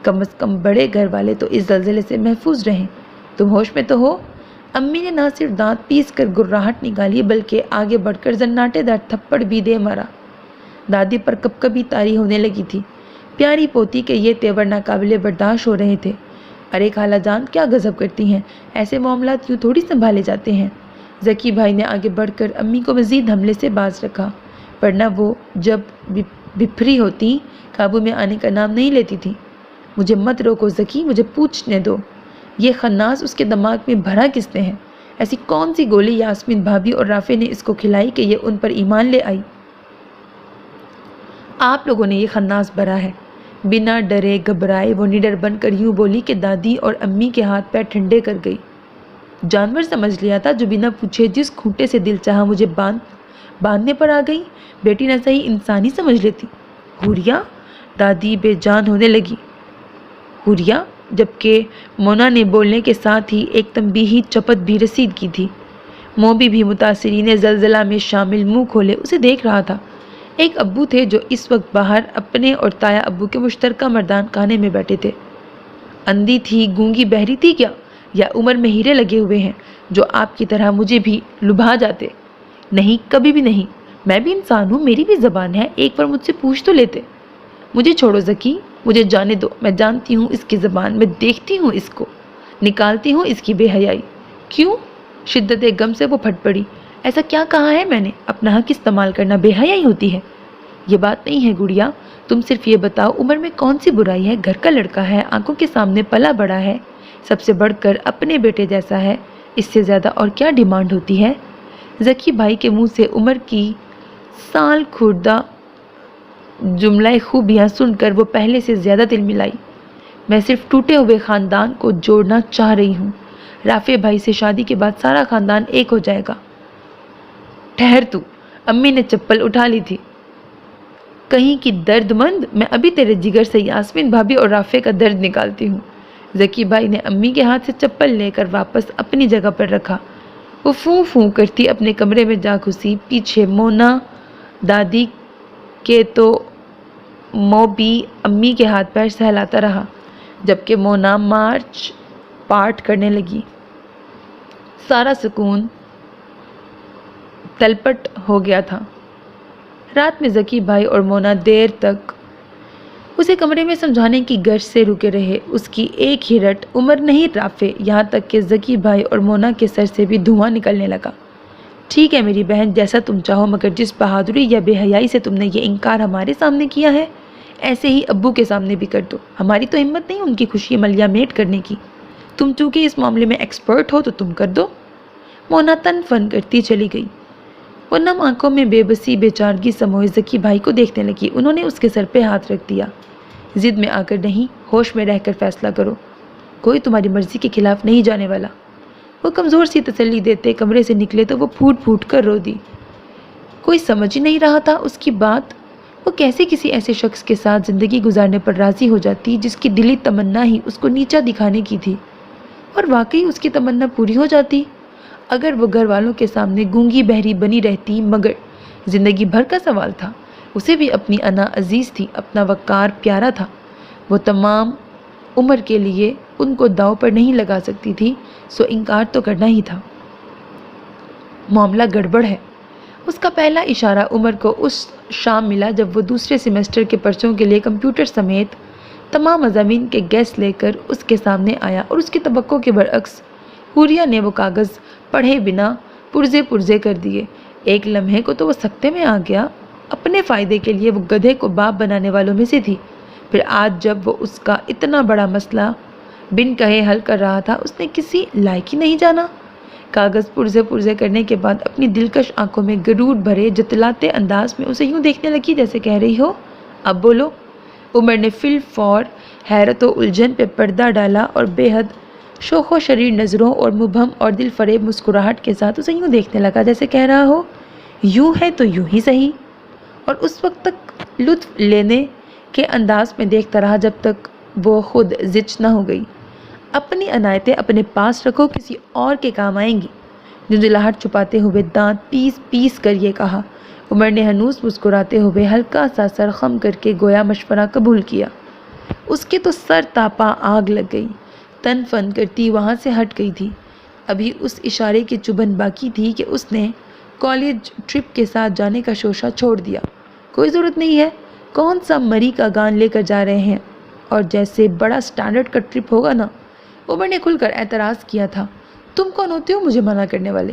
کم از کم بڑے گھر والے تو اس زلزلے سے محفوظ رہیں۔ تم ہوش میں تو ہو؟ امی نے نہ صرف دانت پیس کر گراہٹ نکالی بلکہ آگے بڑھ کر زناٹے دار تھپڑ بھی دے مارا۔ دادی پر کب کبھی طاری ہونے لگی تھی۔ پیاری پوتی کے یہ تیور ناقابل برداشت ہو رہے تھے۔ ارے خالہ جان کیا غضب کرتی ہیں، ایسے معاملات یوں تھوڑی سنبھالے جاتے ہیں۔ ذکی بھائی نے آگے بڑھ کر امی کو مزید حملے سے باز رکھا، ورنہ وہ جب بپھری ہوتی قابو میں آنے کا نام نہیں لیتی تھی۔ مجھے مت روکو ذکی، مجھے پوچھنے دو، یہ خناس اس کے دماغ میں بھرا کس نے ہے؟ ایسی کون سی گولی یاسمین بھابھی اور رافع نے اس کو کھلائی کہ یہ ان پر ایمان لے آئی؟ آپ لوگوں نے یہ خناس بھرا ہے۔ بنا ڈرے گھبرائے وہ نڈر بن کر یوں بولی کہ دادی اور امی کے ہاتھ پیر ٹھنڈے کر گئی۔ جانور سمجھ لیا تھا جو بنا پوچھے جس کھوٹے سے دل چاہا مجھے باندھنے پر آ گئی، بیٹی نہ صحیح انسانی سمجھ لیتی۔ حوریہ، دادی بے جان ہونے لگی۔ حوریہ، جبکہ مونا نے بولنے کے ساتھ ہی ایک تنبیہی چپت بھی رسید کی تھی۔ موبی بھی متاثرین زلزلہ میں شامل منہ کھولے اسے دیکھ رہا تھا۔ ایک ابو تھے جو اس وقت باہر اپنے اور تایا ابو کے مشترکہ مردان خانے میں بیٹھے تھے۔ اندھی تھی، گونگی بہری تھی کیا، یا عمر میں ہیرے لگے ہوئے ہیں جو آپ کی طرح مجھے بھی لبھا جاتے؟ نہیں، کبھی بھی نہیں، میں بھی انسان ہوں، میری بھی زبان ہے، ایک بار مجھ سے پوچھ تو لیتے۔ مجھے چھوڑو ذکی، مجھے جانے دو، میں جانتی ہوں اس کی زبان، میں دیکھتی ہوں اس کو، نکالتی ہوں اس کی بے حیائی۔ کیوں؟ شدت غم سے وہ پھٹ پڑی۔ ایسا کیا کہا ہے میں نے؟ اپنا حق استعمال کرنا بے حیائی ہوتی ہے؟ یہ بات نہیں ہے گڑیا، تم صرف یہ بتاؤ عمر میں کون سی برائی ہے؟ گھر کا لڑکا ہے، آنکھوں کے سامنے پلا بڑا ہے، سب سے بڑھ کر اپنے بیٹے جیسا ہے، اس سے زیادہ اور کیا ڈیمانڈ ہوتی ہے؟ ذکی بھائی کے منہ سے عمر کی سال خوردہ جملہ خوبیاں سن کر وہ پہلے سے زیادہ دل ملائی۔ میں صرف ٹوٹے ہوئے خاندان کو جوڑنا چاہ رہی ہوں۔ رافع بھائی سے شادی کے بعد سارا خاندان ایک ہو جائے گا۔ ٹھہر تو، امی نے چپل اٹھا لی تھی۔ کہیں کی درد مند، میں ابھی تیرے جگر سے یاسمین بھابھی اور رافع کا درد نکالتی ہوں۔ ذکی بھائی نے امی کے ہاتھ سے چپل لے کر واپس اپنی جگہ پر رکھا۔ وہ فوں فوں کرتی اپنے کمرے میں جا گھسی۔ پیچھے مونا دادی کے تو مو بھی امی کے ہاتھ پیر سہلاتا رہا، جبکہ مونا مارچ پارٹ کرنے لگی۔ سارا سکون تلپٹ ہو گیا تھا۔ رات میں ذکی بھائی اور مونا دیر تک اسے کمرے میں سمجھانے کی گرج سے رکے رہے۔ اس کی ایک ہی رٹ عمر نہیں رافع، یہاں تک کہ ذکی بھائی اور مونا کے سر سے بھی دھواں نکلنے لگا۔ ٹھیک ہے میری بہن، جیسا تم چاہو، مگر جس بہادری یا بے حیائی سے تم نے یہ انکار ہمارے سامنے کیا ہے، ایسے ہی ابو کے سامنے بھی کر دو۔ ہماری تو ہمت نہیں ان کی خوشی ملیا میٹ کرنے کی۔ تم چونکہ اس معاملے میں ایکسپرٹ ہو تو تم کر دو۔ مونا تن فن کرتی چلی گئی۔ وہ نم آنکھوں میں بے بسی بے چارگی سموئے ذکی بھائی کو دیکھنے لگی۔ انہوں نے اس کے سر پہ ہاتھ رکھ دیا۔ ضد میں آ کر نہیں، ہوش میں رہ کر فیصلہ کرو۔ کوئی تمہاری مرضی کے خلاف نہیں جانے والا۔ وہ کمزور سی تسلی دیتے کمرے سے نکلے تو وہ پھوٹ پھوٹ کر رو دی۔ کوئی سمجھ ہی نہیں رہا تھا اس کی بات۔ وہ کیسے کسی ایسے شخص کے ساتھ زندگی گزارنے پر راضی ہو جاتی جس کی دلی تمنا ہی اس کو نیچا دکھانے کی تھی، اور واقعی اس کی تمنا پوری ہو جاتی اگر وہ گھر والوں کے سامنے گونگی بہری بنی رہتی۔ مگر زندگی بھر کا سوال تھا۔ اسے بھی اپنی انا عزیز تھی، اپنا وقار پیارا تھا۔ وہ تمام عمر کے لیے ان کو داؤ پر نہیں لگا سکتی تھی، سو انکار تو کرنا ہی تھا۔ معاملہ گڑبڑ ہے۔ اس کا پہلا اشارہ عمر کو اس شام ملا جب وہ دوسرے سیمسٹر کے پرچوں کے لیے کمپیوٹر سمیت تمام مضامین کے گیس لے کر اس کے سامنے آیا، اور اس کی توقع کے برعکس حوریہ نے وہ کاغذ پڑھے بنا پرزے پرزے کر دیے۔ ایک لمحے کو تو وہ سکتے میں آ گیا۔ اپنے فائدے کے لیے وہ گدھے کو باپ بنانے والوں میں سے تھی۔ پھر آج جب وہ اس کا اتنا بڑا مسئلہ بن کہے حل کر رہا تھا، اس نے کسی لائق ہی نہیں جانا۔ کاغذ پرزے پرزے کرنے کے بعد اپنی دلکش آنکھوں میں غرور بھرے جتلاتے انداز میں اسے یوں دیکھنے لگی جیسے کہہ رہی ہو، اب بولو۔ عمر نے فی الفور حیرت و الجھن پہ پردہ ڈالا اور بے حد شوخ و شریر نظروں اور مبہم اور دل فریب مسکراہٹ کے ساتھ اسے یوں دیکھنے لگا جیسے کہہ رہا ہو، یوں ہے تو یوں ہی صحیح، اور اس وقت تک لطف لینے کے انداز میں دیکھتا رہا جب تک وہ خود زچ نہ ہو گئی۔ اپنی عنایتیں اپنے پاس رکھو، کسی اور کے کام آئیں گی۔ جھنجھلاہٹ چھپاتے ہوئے دانت پیس پیس کر یہ کہا۔ عمر نے ہنوز مسکراتے ہوئے ہلکا سا سر خم کر کے گویا مشورہ قبول کیا۔ اس کے تو سر تاپا آگ لگ گئی، تن فن کرتی وہاں سے ہٹ گئی تھی۔ ابھی اس اشارے کی چبھن باقی تھی کہ اس نے کالج ٹرپ کے ساتھ جانے کا شوشہ چھوڑ دیا۔ کوئی ضرورت نہیں ہے، کون سا مری کا گان لے کر جا رہے ہیں، اور جیسے بڑا سٹینڈرڈ کا ٹرپ ہوگا نا۔ عمر نے کھل کر اعتراض کیا تھا، تم کون ہوتے ہو مجھے منع کرنے والے؟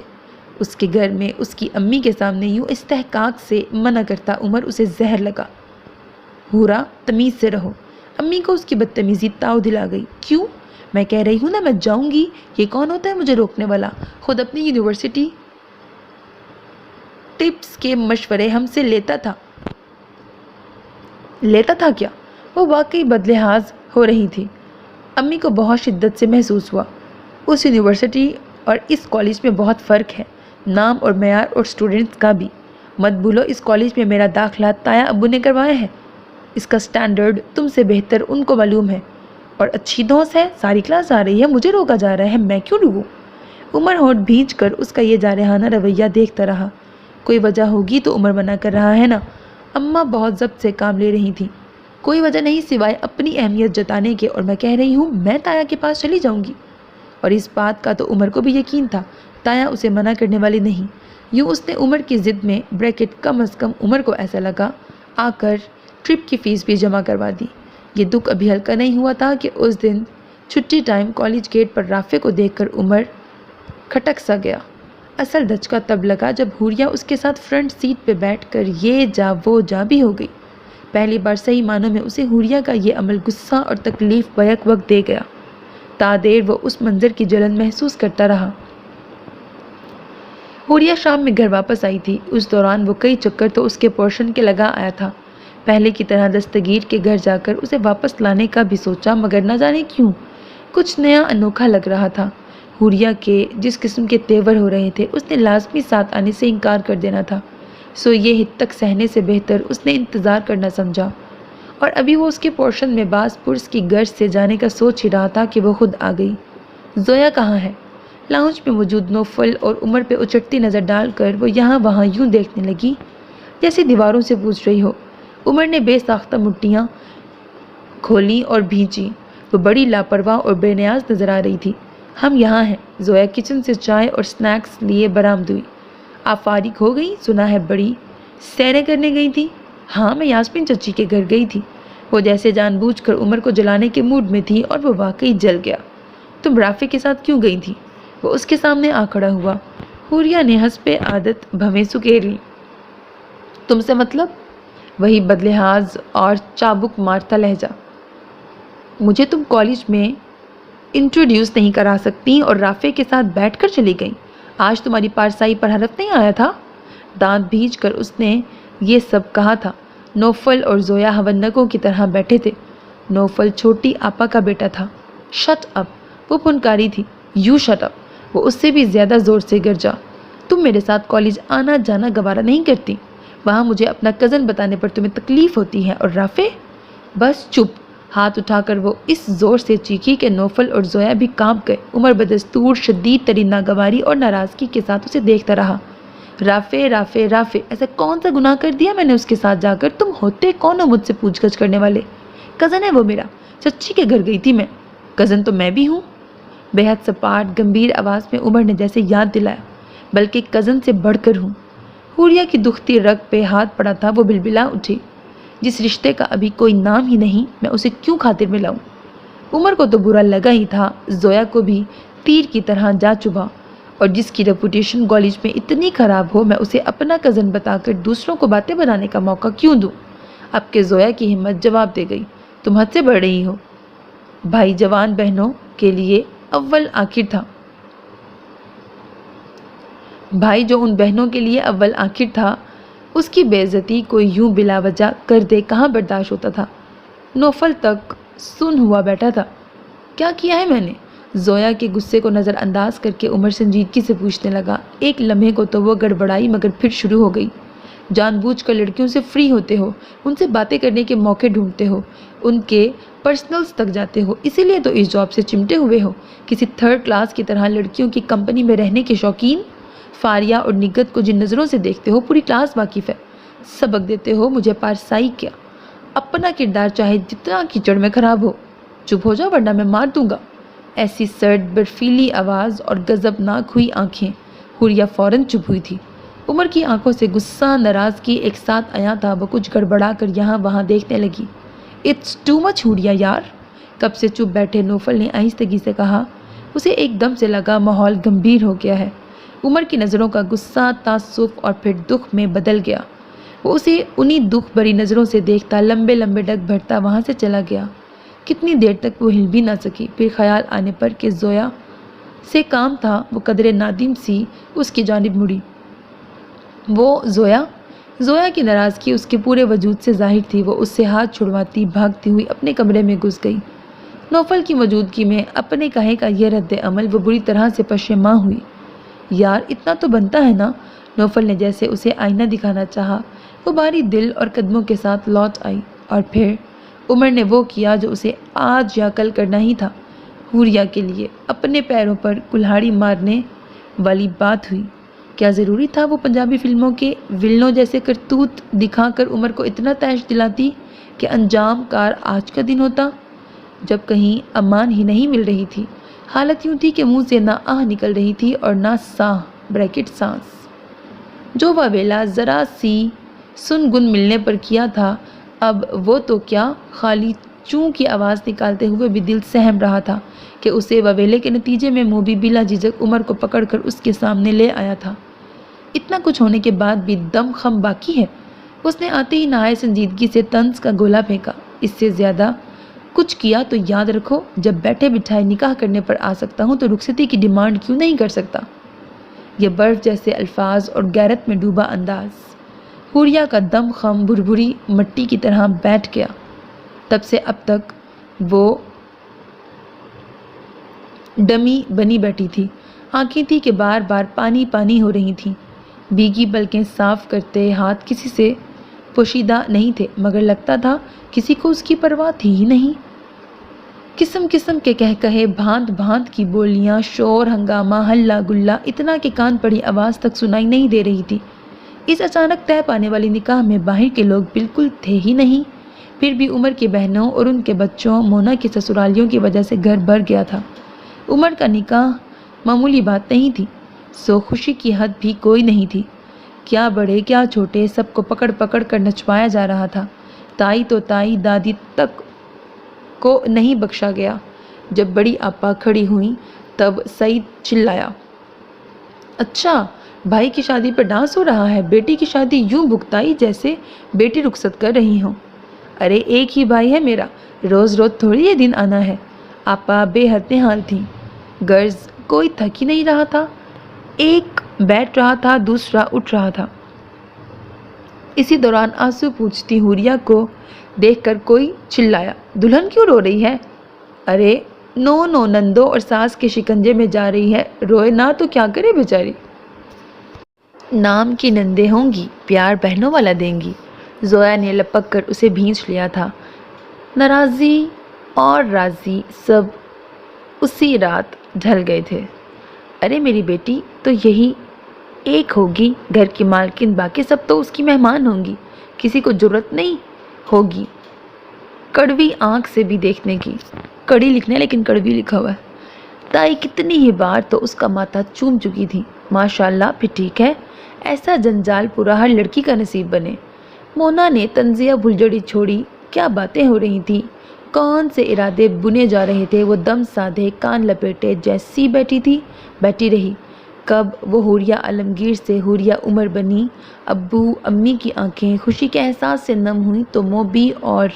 اس کے گھر میں اس کی امی کے سامنے یوں استحقاق سے منع کرتا عمر اسے زہر لگا۔ ہورا، تمیز سے رہو۔ امی کو اس کی بدتمیزی تاؤ دلا گئی۔ کیوں؟ میں کہہ رہی ہوں نا میں جاؤں گی، یہ کون ہوتا ہے مجھے روکنے والا؟ خود اپنی یونیورسٹی ٹپس کے مشورے ہم سے لیتا تھا کیا؟ وہ واقعی بدلحاظ ہو رہی تھی۔ امی کو بہت شدت سے محسوس ہوا، اس یونیورسٹی اور اس کالج میں بہت فرق ہے، نام اور معیار اور اسٹوڈنٹس کا بھی۔ مت بھولو اس کالج میں میرا داخلہ تایا ابو نے کروایا ہے، اس کا سٹینڈرڈ تم سے بہتر ان کو معلوم ہے، اور اچھی دھوس ہے، ساری کلاس آ رہی ہے، مجھے روکا جا رہا ہے، میں کیوں ڈوبوں؟ عمر ہونٹ بھینچ کر اس کا یہ جارحانہ رویہ دیکھتا رہا۔ کوئی وجہ ہوگی تو عمر منع کر رہا ہے نا۔ اماں بہت ضبط سے کام لے رہی تھیں۔ کوئی وجہ نہیں سوائے اپنی اہمیت جتانے کے، اور میں کہہ رہی ہوں میں تایا کے پاس چلی جاؤں گی۔ اور اس بات کا تو عمر کو بھی یقین تھا، تایا اسے منع کرنے والی نہیں۔ یوں اس نے عمر کی ضد میں بریکٹ کم از کم عمر کو ایسا لگا آ کر ٹرپ کی فیس بھی جمع کروا دی۔ یہ دکھ ابھی ہلکا نہیں ہوا تھا کہ اس دن چھٹی ٹائم کالج گیٹ پر رافع کو دیکھ کر عمر کھٹک سا گیا۔ اصل دھچکا تب لگا جب حوریہ اس کے ساتھ فرنٹ سیٹ پہ بیٹھ کر یہ جا وہ جا بھی ہو گئی۔ پہلی بار صحیح معنوں میں اسے حوریہ کا یہ عمل غصہ اور تکلیف بیک وقت دے گیا۔ تا دیر وہ اس منظر کی جلن محسوس کرتا رہا۔ حوریہ شام میں گھر واپس آئی تھی۔ اس دوران وہ کئی چکر تو اس کے پورشن کے لگا آیا تھا۔ پہلے کی طرح دستگیر کے گھر جا کر اسے واپس لانے کا بھی سوچا، مگر نہ جانے کیوں کچھ نیا انوکھا لگ رہا تھا۔ حوریہ کے جس قسم کے تیور ہو رہے تھے اس نے لازمی ساتھ آنے سے انکار کر دینا تھا، سو یہ حد تک سہنے سے بہتر اس نے انتظار کرنا سمجھا۔ اور ابھی وہ اس کے پورشن میں باز پرس کی گرج سے جانے کا سوچ ہی رہا تھا کہ وہ خود آ گئی۔ زویا کہاں ہے؟ لاؤنج میں موجود نوفل اور عمر پہ اچٹتی نظر ڈال کر وہ یہاں وہاں یوں دیکھنے لگی جیسے دیواروں سے پوچھ رہی ہو۔ عمر نے بے ساختہ مٹھیاں کھولیں اور بھینچی۔ وہ بڑی لاپرواہ اور بے نیاز نظر آ رہی تھی۔ ہم یہاں ہیں۔ زویا کچن سے چائے اور سنیکس لیے برآمد ہوئی۔ آپ فارغ ہو گئی؟ سنا ہے بڑی سیریں کرنے گئی تھی۔ ہاں، میں یاسمین چچی کے گھر گئی تھی۔ وہ جیسے جان بوجھ کر عمر کو جلانے کے موڈ میں تھی اور وہ واقعی جل گیا۔ تم رافع کے ساتھ کیوں گئی تھی؟ وہ اس کے سامنے آ کھڑا ہوا۔ حوریہ نے حسب عادت بھویں سکیر لی۔ تم سے مطلب؟ وہی بدلحاظ اور چابک مارتا لہجہ۔ مجھے تم کالج میں انٹروڈیوس نہیں کرا سکتی اور رافع کے ساتھ بیٹھ کر چلی گئی۔ آج تمہاری پارسائی پر حلف نہیں آیا تھا؟ دانت بھینچ کر اس نے یہ سب کہا تھا۔ نوفل اور زویا ہونکوں کی طرح بیٹھے تھے۔ نوفل چھوٹی آپا کا بیٹا تھا۔ شٹ اپ، وہ پھنکاری تھی۔ یو شٹ اپ، وہ اس سے بھی زیادہ زور سے گرجا۔ تم میرے ساتھ کالج آنا جانا گوارا نہیں کرتی؟ وہاں مجھے اپنا کزن بتانے پر تمہیں تکلیف ہوتی ہے، اور رافع؟ بس چپ۔ ہاتھ اٹھا کر وہ اس زور سے چیخی کہ نوفل اور زویا بھی کانپ گئے۔ عمر بدستور شدید ترین ناگواری اور ناراضگی کے ساتھ اسے دیکھتا رہا۔ رافع رافع رافع، ایسا کون سا گناہ کر دیا میں نے اس کے ساتھ جا کر؟ تم ہوتے کون ہو مجھ سے پوچھ گچھ کرنے والے؟ کزن ہے وہ میرا، چچی کے گھر گئی تھی میں۔ کزن تو میں بھی ہوں، بے حد سپاٹ گمبھیر آواز میں عمر نے جیسے یاد دلایا، بلکہ کزن سے بڑھ کر ہوں۔ حوریہ کی دکھتی رگ پہ ہاتھ پڑا تھا، وہ بلبلا اٹھی۔ جس رشتے کا ابھی کوئی نام ہی نہیں، میں اسے کیوں خاطر میں لاؤں؟ عمر کو تو برا لگا ہی تھا، زویا کو بھی تیر کی طرح جا چبھا، اور جس کی ریپوٹیشن کالج میں اتنی خراب ہو، میں اسے اپنا کزن بتا کر دوسروں کو باتیں بنانے کا موقع کیوں دوں؟ اب کہ زویا کی ہمت جواب دے گئی، تم حد سے بڑھ رہی ہو۔ بھائی جوان بہنوں کے لیے اول آخر تھا۔ بھائی جو ان بہنوں کے لیے اول آخر تھا، اس کی بے عزتی کوئی یوں بلا وجہ کر دے کہاں برداشت ہوتا تھا۔ نوفل تک سن ہوا بیٹھا تھا۔ کیا کیا ہے میں نے؟ زویا کے غصے کو نظر انداز کر کے عمر سنجیدگی سے پوچھنے لگا۔ ایک لمحے کو تو وہ گڑبڑائی، مگر پھر شروع ہو گئی۔ جان بوجھ کر لڑکیوں سے فری ہوتے ہو، ان سے باتیں کرنے کے موقع ڈھونڈتے ہو، ان کے پرسنلز تک جاتے ہو، اسی لیے تو اس جاب سے چمٹے ہوئے ہو۔ کسی تھرڈ کلاس کی طرح لڑکیوں کی کمپنی میں رہنے کے شوقین۔ فاریہ اور نگت کو جن نظروں سے دیکھتے ہو پوری کلاس واقف ہے۔ سبق دیتے ہو مجھے پارسائی کیا؟ اپنا کردار چاہے جتنا کیچڑ میں خراب ہو، چپ ہو جاؤ ورنہ میں مار دوں گا۔ ایسی سرد برفیلی آواز اور غضبناک ہوئی آنکھیں۔ حوریہ فوراً چپ ہوئی تھی۔ عمر کی آنکھوں سے غصہ ناراضگی ایک ساتھ آیا تھا۔ وہ کچھ گڑبڑا کر یہاں وہاں دیکھنے لگی۔ اٹس ٹو مچ حوریہ یار، کب سے چپ بیٹھے نوفل نے آہستگی سے کہا۔ اسے ایک دم سے لگا ماحول گمبھیر ہو گیا ہے۔ عمر کی نظروں کا غصہ تعصب اور پھر دکھ میں بدل گیا۔ وہ اسے انہی دکھ بھری نظروں سے دیکھتا لمبے لمبے ڈگ بھرتا وہاں سے چلا گیا۔ کتنی دیر تک وہ ہل بھی نہ سکی۔ پھر خیال آنے پر کہ زویا سے کام تھا، وہ قدرے نادم سی اس کی جانب مڑی۔ وہ زویا کی ناراضگی اس کے پورے وجود سے ظاہر تھی۔ وہ اس سے ہاتھ چھڑواتی بھاگتی ہوئی اپنے کمرے میں گھس گئی۔ نوفل کی موجودگی میں اپنے کہے کا یہ رد عمل وہ بری طرح سے پشیماں ہوئی۔ یار اتنا تو بنتا ہے نا؟ نوفل نے جیسے اسے آئینہ دکھانا چاہا۔ وہ بھاری دل اور قدموں کے ساتھ لوٹ آئی، اور پھر عمر نے وہ کیا جو اسے آج یا کل کرنا ہی تھا۔ حوریہ کے لیے اپنے پیروں پر کلہاڑی مارنے والی بات ہوئی۔ کیا ضروری تھا وہ پنجابی فلموں کے ولنوں جیسے کرتوت دکھا کر عمر کو اتنا تیش دلاتی کہ انجام کار آج کا دن ہوتا؟ جب کہیں امان ہی نہیں مل رہی تھی۔ حالت یوں تھی کہ منہ سے نہ آہ نکل رہی تھی اور نہ سانس۔ جو واویلا ذرا سی سن گن ملنے پر کیا تھا، اب وہ تو کیا خالی چوں کی آواز نکالتے ہوئے بھی دل سہم رہا تھا کہ اسے واویلے کے نتیجے میں موبی بلا جھجک عمر کو پکڑ کر اس کے سامنے لے آیا تھا۔ اتنا کچھ ہونے کے بعد بھی دم خم باقی ہے؟ اس نے آتے ہی نہایت سنجیدگی سے طنز کا گولا پھینکا۔ اس سے زیادہ کچھ کیا تو یاد رکھو، جب بیٹھے بٹھائے نکاح کرنے پر آ سکتا ہوں تو رخصتی کی ڈیمانڈ کیوں نہیں کر سکتا؟ یہ برف جیسے الفاظ اور غیرت میں ڈوبا انداز، حوریہ کا دم خم بھربھری مٹی کی طرح بیٹھ گیا۔ تب سے اب تک وہ ڈمی بنی بیٹھی تھی، آنکھیں تھی کہ بار بار پانی پانی ہو رہی تھیں، بھیگی پلکیں صاف کرتے ہاتھ کسی سے پوشیدہ نہیں تھے، مگر لگتا تھا کسی کو اس کی پرواہ تھی ہی نہیں۔ قسم قسم کے کہے، بھانت بھانت کی بولیاں، شور ہنگامہ، ہلہ گلہ، اتنا کہ کان پڑی آواز تک سنائی نہیں دے رہی تھی۔ اس اچانک طے پانے والی نکاح میں باہر کے لوگ بالکل تھے ہی نہیں، پھر بھی عمر کی بہنوں اور ان کے بچوں، مونا کی سسرالیوں کی وجہ سے گھر بھر گیا تھا۔ عمر کا نکاح معمولی بات نہیں تھی، سو خوشی کی حد بھی کوئی نہیں تھی۔ کیا بڑے کیا چھوٹے، سب کو پکڑ پکڑ کر نچوایا جا رہا تھا۔ تائی تو تائی، دادی تک کو نہیں بخشا گیا۔ جب بڑی آپا کھڑی ہوئیں تب سعید چلایا، اچھا بھائی کی شادی پر ڈانس ہو رہا ہے، بیٹی کی شادی یوں بھگتائی جیسے بیٹی رخصت کر رہی ہوں۔ ارے ایک ہی بھائی ہے میرا، روز روز تھوڑی یہ دن آنا ہے۔ آپا بے حد حال تھیں، غرض کوئی تھک ہی نہیں رہا تھا، ایک بیٹھ رہا تھا دوسرا اٹھ رہا تھا۔ اسی دوران آنسو پوچھتی حوریہ کو دیکھ کر کوئی چلایا، دلہن کیوں رو رہی ہے؟ ارے نو نو، نندوں اور ساس کے شکنجے میں جا رہی ہے، روئے نہ تو کیا کرے بیچاری۔ نام کی نندیں ہوں گی، پیار بہنوں والا دیں گی۔ زویا نے لپک کر اسے بھینچ لیا تھا۔ ناراضی اور راضی سب اسی رات ڈھل گئے تھے۔ ارے میری بیٹی تو یہی ایک ہوگی، گھر کی مالکن، باقی سب تو اس کی مہمان ہوں گی، کسی کو جرت نہیں ہوگی کڑوی آنکھ سے بھی دیکھنے کی۔ کڑی لکھنا ہے لیکن کڑوی لکھا ہوا ہے۔ تائی کتنی ہی بار تو اس کا ماتھا چوم چکی تھی۔ ماشاءاللہ پھر ٹھیک ہے، ایسا جنجال پورا ہر لڑکی کا نصیب بنے۔ مونا نے طنزیہ بھلجڑی چھوڑی، کیا باتیں ہو رہی تھی، کون سے ارادے بنے جا رہے تھے، وہ دم سادھے کان لپیٹے جیسی بیٹھی تھی بیٹھی رہی۔ کب وہ حوریہ عالمگیر سے حوریہ عمر بنی، ابو امی کی آنکھیں خوشی کے احساس سے نم ہوئیں تو موبی اور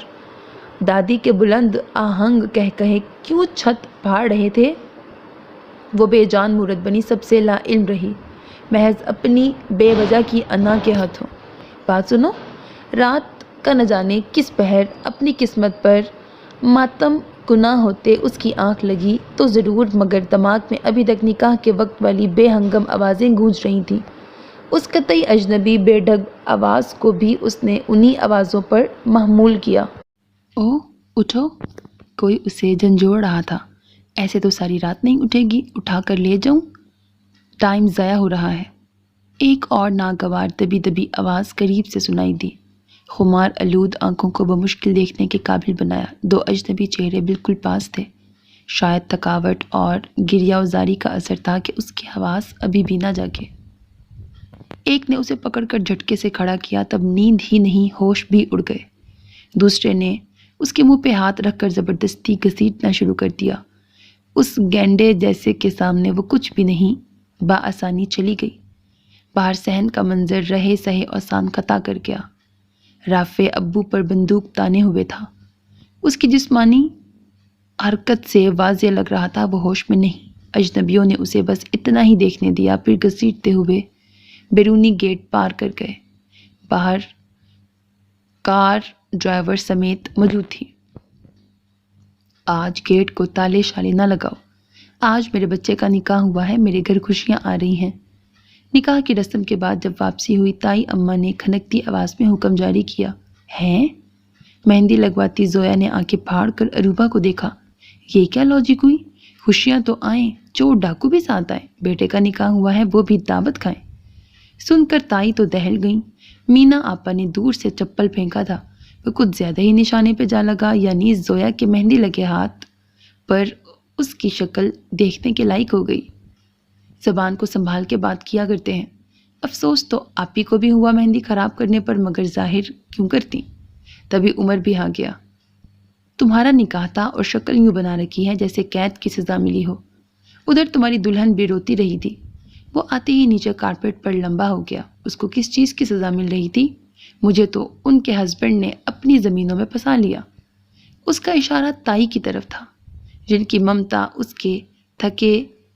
دادی کے بلند آہنگ کہے کیوں چھت پھاڑ رہے تھے، وہ بے جان مورت بنی سب سے لا علم رہی، محض اپنی بے وجہ کی انا کے ہاتھوں۔ بات سنو، رات کا نہ جانے کس پہر اپنی قسمت پر ماتم کنا ہوتے اس کی آنکھ لگی تو ضرور، مگر دماغ میں ابھی تک نکاح کے وقت والی بے ہنگم آوازیں گونج رہی تھیں۔ اس قطعی اجنبی بے ڈھنگ آواز کو بھی اس نے انہی آوازوں پر محمول کیا۔ او اٹھو، کوئی اسے جھنجھوڑ رہا تھا۔ ایسے تو ساری رات نہیں اٹھے گی، اٹھا کر لے جاؤں، ٹائم ضائع ہو رہا ہے۔ ایک اور ناگوار دبی دبی آواز قریب سے سنائی دی، خمار آلود آنکھوں کو بمشکل دیکھنے کے قابل بنایا۔ دو اجنبی چہرے بالکل پاس تھے، شاید تھکاوٹ اور گریہ وزاری کا اثر تھا کہ اس کے حواس ابھی بھی نہ جاگے۔ ایک نے اسے پکڑ کر جھٹکے سے کھڑا کیا، تب نیند ہی نہیں ہوش بھی اڑ گئے۔ دوسرے نے اس کے منہ پہ ہاتھ رکھ کر زبردستی گھسیٹنا شروع کر دیا۔ اس گینڈے جیسے کے سامنے وہ کچھ بھی نہیں، بآسانی چلی گئی۔ باہر صحن کا منظر رہے سہے آسان قطع کر گیا۔ رافع ابو پر بندوق تانے ہوئے تھا، اس کی جسمانی حرکت سے واضح لگ رہا تھا وہ ہوش میں نہیں۔ اجنبیوں نے اسے بس اتنا ہی دیکھنے دیا، پھر گھسیٹتے ہوئے بیرونی گیٹ پار کر گئے۔ باہر کار ڈرائیور سمیت موجود تھی۔ آج گیٹ کو تالے شالے نہ لگاؤ، آج میرے بچے کا نکاح ہوا ہے، میرے گھر خوشیاں آ رہی ہیں۔ نکاح کی رسم کے بعد جب واپسی ہوئی، تائی اماں نے کھنکتی آواز میں حکم جاری کیا، ہیں؟ مہندی لگواتی زویا نے آنکھیں پھاڑ کر اروبا کو دیکھا، یہ کیا لاجک ہوئی؟ خوشیاں تو آئیں، چور ڈاکو بھی ساتھ آئیں، بیٹے کا نکاح ہوا ہے وہ بھی دعوت کھائیں۔ سن کر تائی تو دہل گئیں۔ مینا آپا نے دور سے چپل پھینکا تھا، وہ کچھ زیادہ ہی نشانے پہ جا لگا، یعنی زویا کے مہندی لگے ہاتھ پر اس کی شکل دیکھنے کے لائق ہو گئی۔ زبان کو سنبھال کے بات کیا کرتے ہیں، افسوس تو آپی کو بھی ہوا مہندی خراب کرنے پر، مگر ظاہر کیوں کرتی؟ تبھی عمر بھی آ گیا۔ تمہارا نکاح تھا اور شکل یوں بنا رکھی ہے جیسے قید کی سزا ملی ہو۔ ادھر تمہاری دلہن بھی روتی رہی تھی، وہ آتے ہی نیچے کارپیٹ پر لمبا ہو گیا۔ اس کو کس چیز کی سزا مل رہی تھی؟ مجھے تو ان کے ہسبینڈ نے اپنی زمینوں میں پھنسا لیا۔ اس کا اشارہ تائی کی طرف تھا، جن کی ممتا اس کے تھکے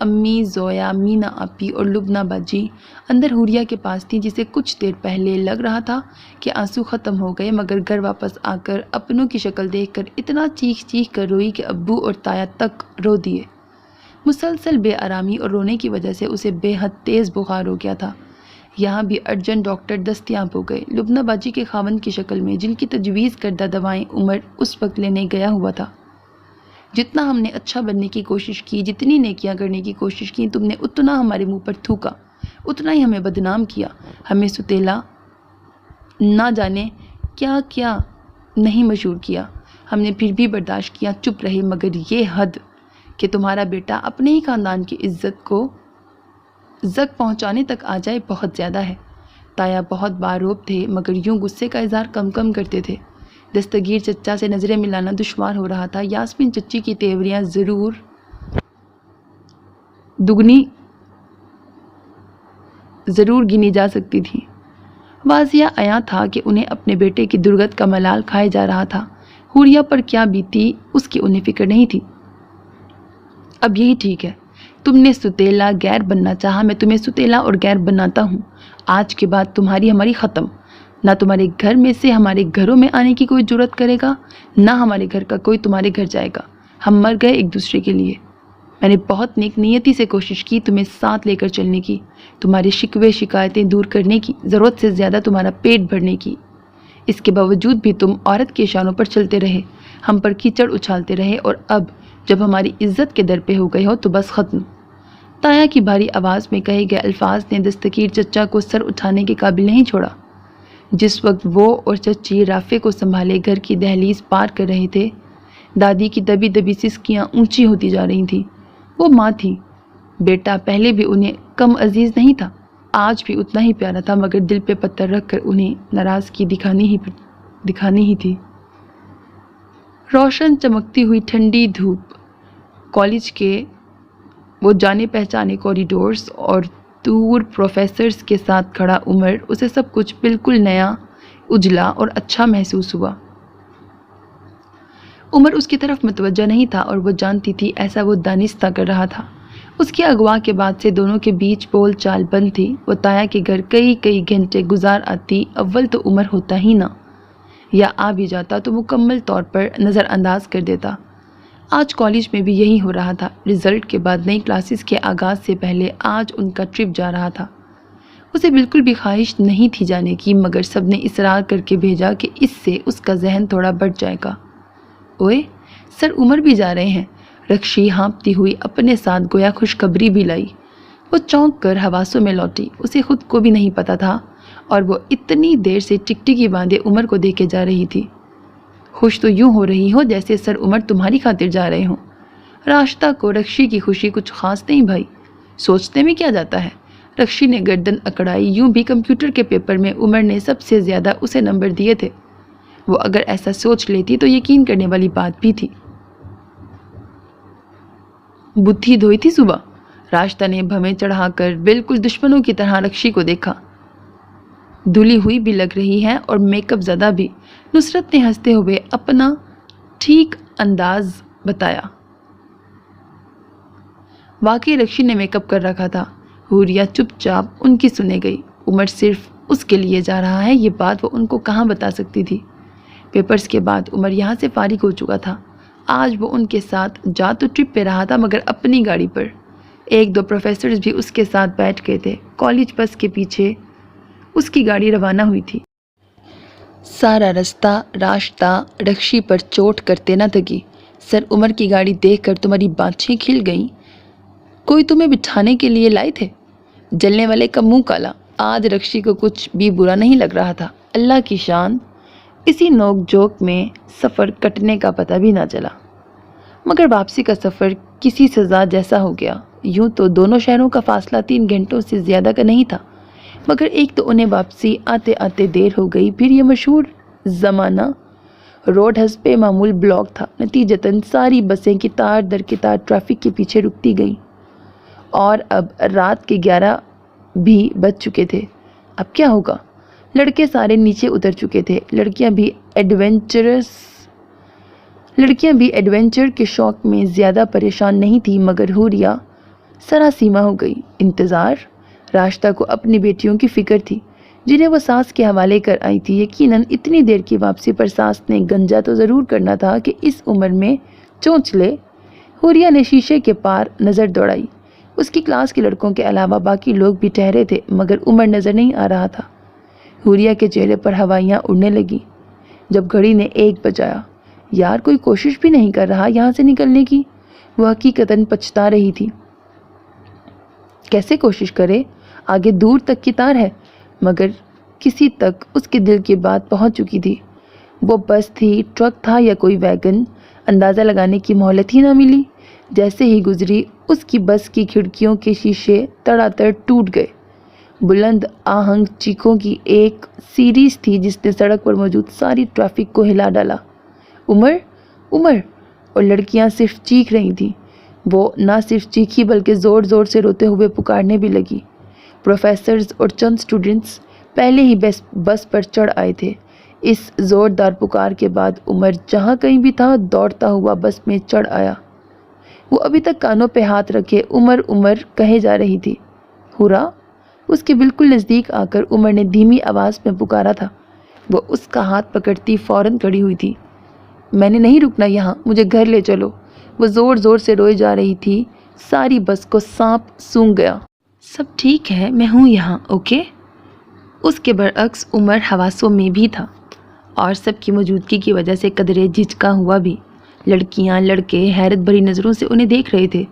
امی، زویا، مینا آپی اور لبنہ باجی اندر حوریہ کے پاس تھی، جسے کچھ دیر پہلے لگ رہا تھا کہ آنسو ختم ہو گئے، مگر گھر واپس آ کر اپنوں کی شکل دیکھ کر اتنا چیخ چیخ کر روئی کہ ابو اور تایا تک رو دیے۔ مسلسل بے آرامی اور رونے کی وجہ سے اسے بے حد تیز بخار ہو گیا تھا۔ یہاں بھی ارجنٹ ڈاکٹر دستیاب ہو گئے۔ لبنہ باجی کے خاوند کی شکل میں، جن کی تجویز کردہ دوائیں عمر اس وقت لینے گیا ہوا تھا۔ جتنا ہم نے اچھا بننے کی کوشش کی، جتنی نیکیاں کرنے کی کوشش کی، تم نے اتنا ہمارے منہ پر تھوکا، اتنا ہی ہمیں بدنام کیا، ہمیں ستیلا نہ جانے کیا کیا نہیں مشہور کیا۔ ہم نے پھر بھی برداشت کیا، چپ رہے، مگر یہ حد کہ تمہارا بیٹا اپنے ہی خاندان کی عزت کو زک پہنچانے تک آ جائے بہت زیادہ ہے۔ تایا بہت باروب تھے، مگر یوں غصے کا اظہار کم کم کرتے تھے۔ دستگیر چچا سے نظریں ملانا دشوار ہو رہا تھا۔ یاسمین چچی کی تیوریاں ضرور گنی جا سکتی تھیں۔ واضح عیاں تھا کہ انہیں اپنے بیٹے کی درگت کا ملال کھائے جا رہا تھا۔ حوریہ پر کیا بیتی اس کی انہیں فکر نہیں تھی۔ اب یہی ٹھیک ہے، تم نے ستیلا غیر بننا چاہا، میں تمہیں ستیلا اور غیر بناتا ہوں۔ آج کے بعد تمہاری ہماری ختم۔ نہ تمہارے گھر میں سے ہمارے گھروں میں آنے کی کوئی جرات کرے گا، نہ ہمارے گھر کا کوئی تمہارے گھر جائے گا۔ ہم مر گئے ایک دوسرے کے لیے۔ میں نے بہت نیک نیتی سے کوشش کی تمہیں ساتھ لے کر چلنے کی، تمہارے شکوے شکایتیں دور کرنے کی، ضرورت سے زیادہ تمہارا پیٹ بھرنے کی۔ اس کے باوجود بھی تم عورت کے اشاروں پر چلتے رہے، ہم پر کیچڑ اچھالتے رہے، اور اب جب ہماری عزت کے در پہ ہو گئے ہو تو بس ختم۔ تایا کی بھاری آواز میں کہے گئے الفاظ نے دستگیر چچا کو سر اٹھانے کے قابل نہیں چھوڑا۔ جس وقت وہ اور چچی رافع کو سنبھالے گھر کی دہلیز پار کر رہے تھے، دادی کی دبی دبی سسکیاں اونچی ہوتی جا رہی تھیں۔ وہ ماں تھی، بیٹا پہلے بھی انہیں کم عزیز نہیں تھا، آج بھی اتنا ہی پیارا تھا، مگر دل پہ پتھر رکھ کر انہیں ناراضگی دکھانی ہی تھی۔ روشن چمکتی ہوئی ٹھنڈی دھوپ، کالج کے وہ جانے پہچانے کوریڈورز اور دور پروفیسرز کے ساتھ کھڑا عمر، اسے سب کچھ بالکل نیا، اجلا اور اچھا محسوس ہوا۔ عمر اس کی طرف متوجہ نہیں تھا اور وہ جانتی تھی ایسا وہ دانستہ کر رہا تھا۔ اس کے اغوا کے بعد سے دونوں کے بیچ بول چال بند تھی۔ وہ تایا کے گھر کئی گھنٹے گزار آتی، اول تو عمر ہوتا ہی نہ، یا آ بھی جاتا تو مکمل طور پر نظر انداز کر دیتا۔ آج کالج میں بھی یہی ہو رہا تھا۔ رزلٹ کے بعد نئی کلاسز کے آغاز سے پہلے آج ان کا ٹرپ جا رہا تھا۔ اسے بالکل بھی خواہش نہیں تھی جانے کی، مگر سب نے اصرار کر کے بھیجا کہ اس سے اس کا ذہن تھوڑا بڑھ جائے گا۔ اوئے، سر عمر بھی جا رہے ہیں، رکشی ہانپتی ہوئی اپنے ساتھ گویا خوشخبری بھی لائی۔ وہ چونک کر حواسوں میں لوٹی، اسے خود کو بھی نہیں پتا تھا، اور وہ اتنی دیر سے ٹکٹکی باندھے عمر کو دیکھے جا رہی تھی۔ خوش تو یوں ہو رہی ہو جیسے سر عمر تمہاری خاطر جا رہے ہوں۔ راشدہ کو رکشی کی خوشی کچھ خاص نہیں بھائی، سوچنے میں کیا جاتا ہے۔ رکشی نے گردن اکڑائی، یوں بھی کمپیوٹر کے پیپر میں عمر نے سب سے زیادہ اسے نمبر دیے تھے۔ وہ اگر ایسا سوچ لیتی تو یقین کرنے والی بات بھی تھی۔ بدھی دھوئی تھی صبح؟ راشدہ نے بھویں چڑھا کر بالکل دشمنوں کی طرح رکشی کو دیکھا۔ دھلی ہوئی بھی لگ رہی ہے اور میک اپ زدہ بھی، نصرت نے ہنستے ہوئے اپنا ٹھیک انداز بتایا۔ واقعی رکشی نے میک اپ کر رکھا تھا۔ حوریہ چپ چاپ ان کی سنے گئی۔ عمر صرف اس کے لیے جا رہا ہے، یہ بات وہ ان کو کہاں بتا سکتی تھی۔ پیپرز کے بعد عمر یہاں سے فارغ ہو چکا تھا۔ آج وہ ان کے ساتھ جا تو ٹرپ پہ رہا تھا، مگر اپنی گاڑی پر۔ ایک دو پروفیسرز بھی اس کے ساتھ بیٹھ گئے تھے۔ کالج بس کے پیچھے اس کی گاڑی روانہ ہوئی تھی۔ سارا رستہ راشدہ رکشی پر چوٹ کرتے نہ تھکی۔ سر عمر کی گاڑی دیکھ کر تمہاری بانچیں کھل گئیں؟ کوئی تمہیں بٹھانے کے لیے لائے تھے؟ جلنے والے کا منہ کالا۔ آج رکشی کو کچھ بھی برا نہیں لگ رہا تھا۔ اللہ کی شان، اسی نوک جھوک میں سفر کٹنے کا پتہ بھی نہ چلا، مگر واپسی کا سفر کسی سزا جیسا ہو گیا۔ یوں تو دونوں شہروں کا فاصلہ 3 گھنٹوں سے زیادہ کا نہیں تھا، مگر ایک تو انہیں واپسی آتے آتے دیر ہو گئی، پھر یہ مشہور زمانہ روڈ حسب معمول بلاک تھا۔ نتیجتاً ساری بسیں قطار در قطار ٹریفک کے پیچھے رکتی گئیں، اور اب رات کے 11 بھی بج چکے تھے۔ اب کیا ہوگا؟ لڑکے سارے نیچے اتر چکے تھے۔ لڑکیاں بھی ایڈونچر کے شوق میں زیادہ پریشان نہیں تھیں، مگر حوریہ سراسیما ہو گئی۔ انتظار؟ راشدہ کو اپنی بیٹیوں کی فکر تھی جنہیں وہ ساس کے حوالے کر آئی تھی۔ یقیناً اتنی دیر کی واپسی پر ساس نے گنجا تو ضرور کرنا تھا کہ اس عمر میں چونچ لے۔ حوریہ نے شیشے کے پار نظر دوڑائی۔ اس کی کلاس کے لڑکوں کے علاوہ باقی لوگ بھی ٹھہرے تھے مگر عمر نظر نہیں آ رہا تھا۔ حوریہ کے چہرے پر ہوائیاں اڑنے لگیں جب گھڑی نے 1 بجایا۔ یار کوئی کوشش بھی نہیں کر رہا یہاں سے نکلنے کی؟ وہ حقیقتاً پچھتا رہی تھی۔ کیسے کوشش کرے؟ آگے دور تک کی تار ہے، مگر کسی تک اس کے دل کی بات پہنچ چکی تھی۔ وہ بس تھی، ٹرک تھا یا کوئی ویگن؟ اندازہ لگانے کی مہلت ہی نہ ملی۔ جیسے ہی گزری اس کی بس کی کھڑکیوں کے شیشے تڑا تڑ ٹوٹ گئے۔ بلند آہنگ چیخوں کی ایک سیریز تھی جس نے سڑک پر موجود ساری ٹریفک کو ہلا ڈالا۔ عمر، عمر! اور لڑکیاں صرف چیخ رہی تھیں۔ وہ نہ صرف چیخی بلکہ زور زور سے روتے ہوئے پکارنے بھی لگی۔ پروفیسرز اور چند سٹوڈنٹس پہلے ہی بس پر چڑھ آئے تھے۔ اس زوردار پکار کے بعد عمر جہاں کہیں بھی تھا دوڑتا ہوا بس میں چڑھ آیا۔ وہ ابھی تک کانوں پہ ہاتھ رکھے عمر عمر کہے جا رہی تھی۔ ہورا! اس کے بالکل نزدیک آ کر عمر نے دھیمی آواز میں پکارا تھا۔ وہ اس کا ہاتھ پکڑتی فوراً کھڑی ہوئی تھی۔ میں نے نہیں رکنا یہاں، مجھے گھر لے چلو۔ وہ زور زور سے روئے جا رہی تھی۔ ساری بس کو سانپ سونگھ گیا۔ سب ٹھیک ہے، میں ہوں یہاں، اوکے؟ اس کے برعکس عمر حواسوں میں بھی تھا اور سب کی موجودگی کی وجہ سے قدرے جھجکا ہوا بھی۔ لڑکیاں لڑکے حیرت بھری نظروں سے انہیں دیکھ رہے تھے۔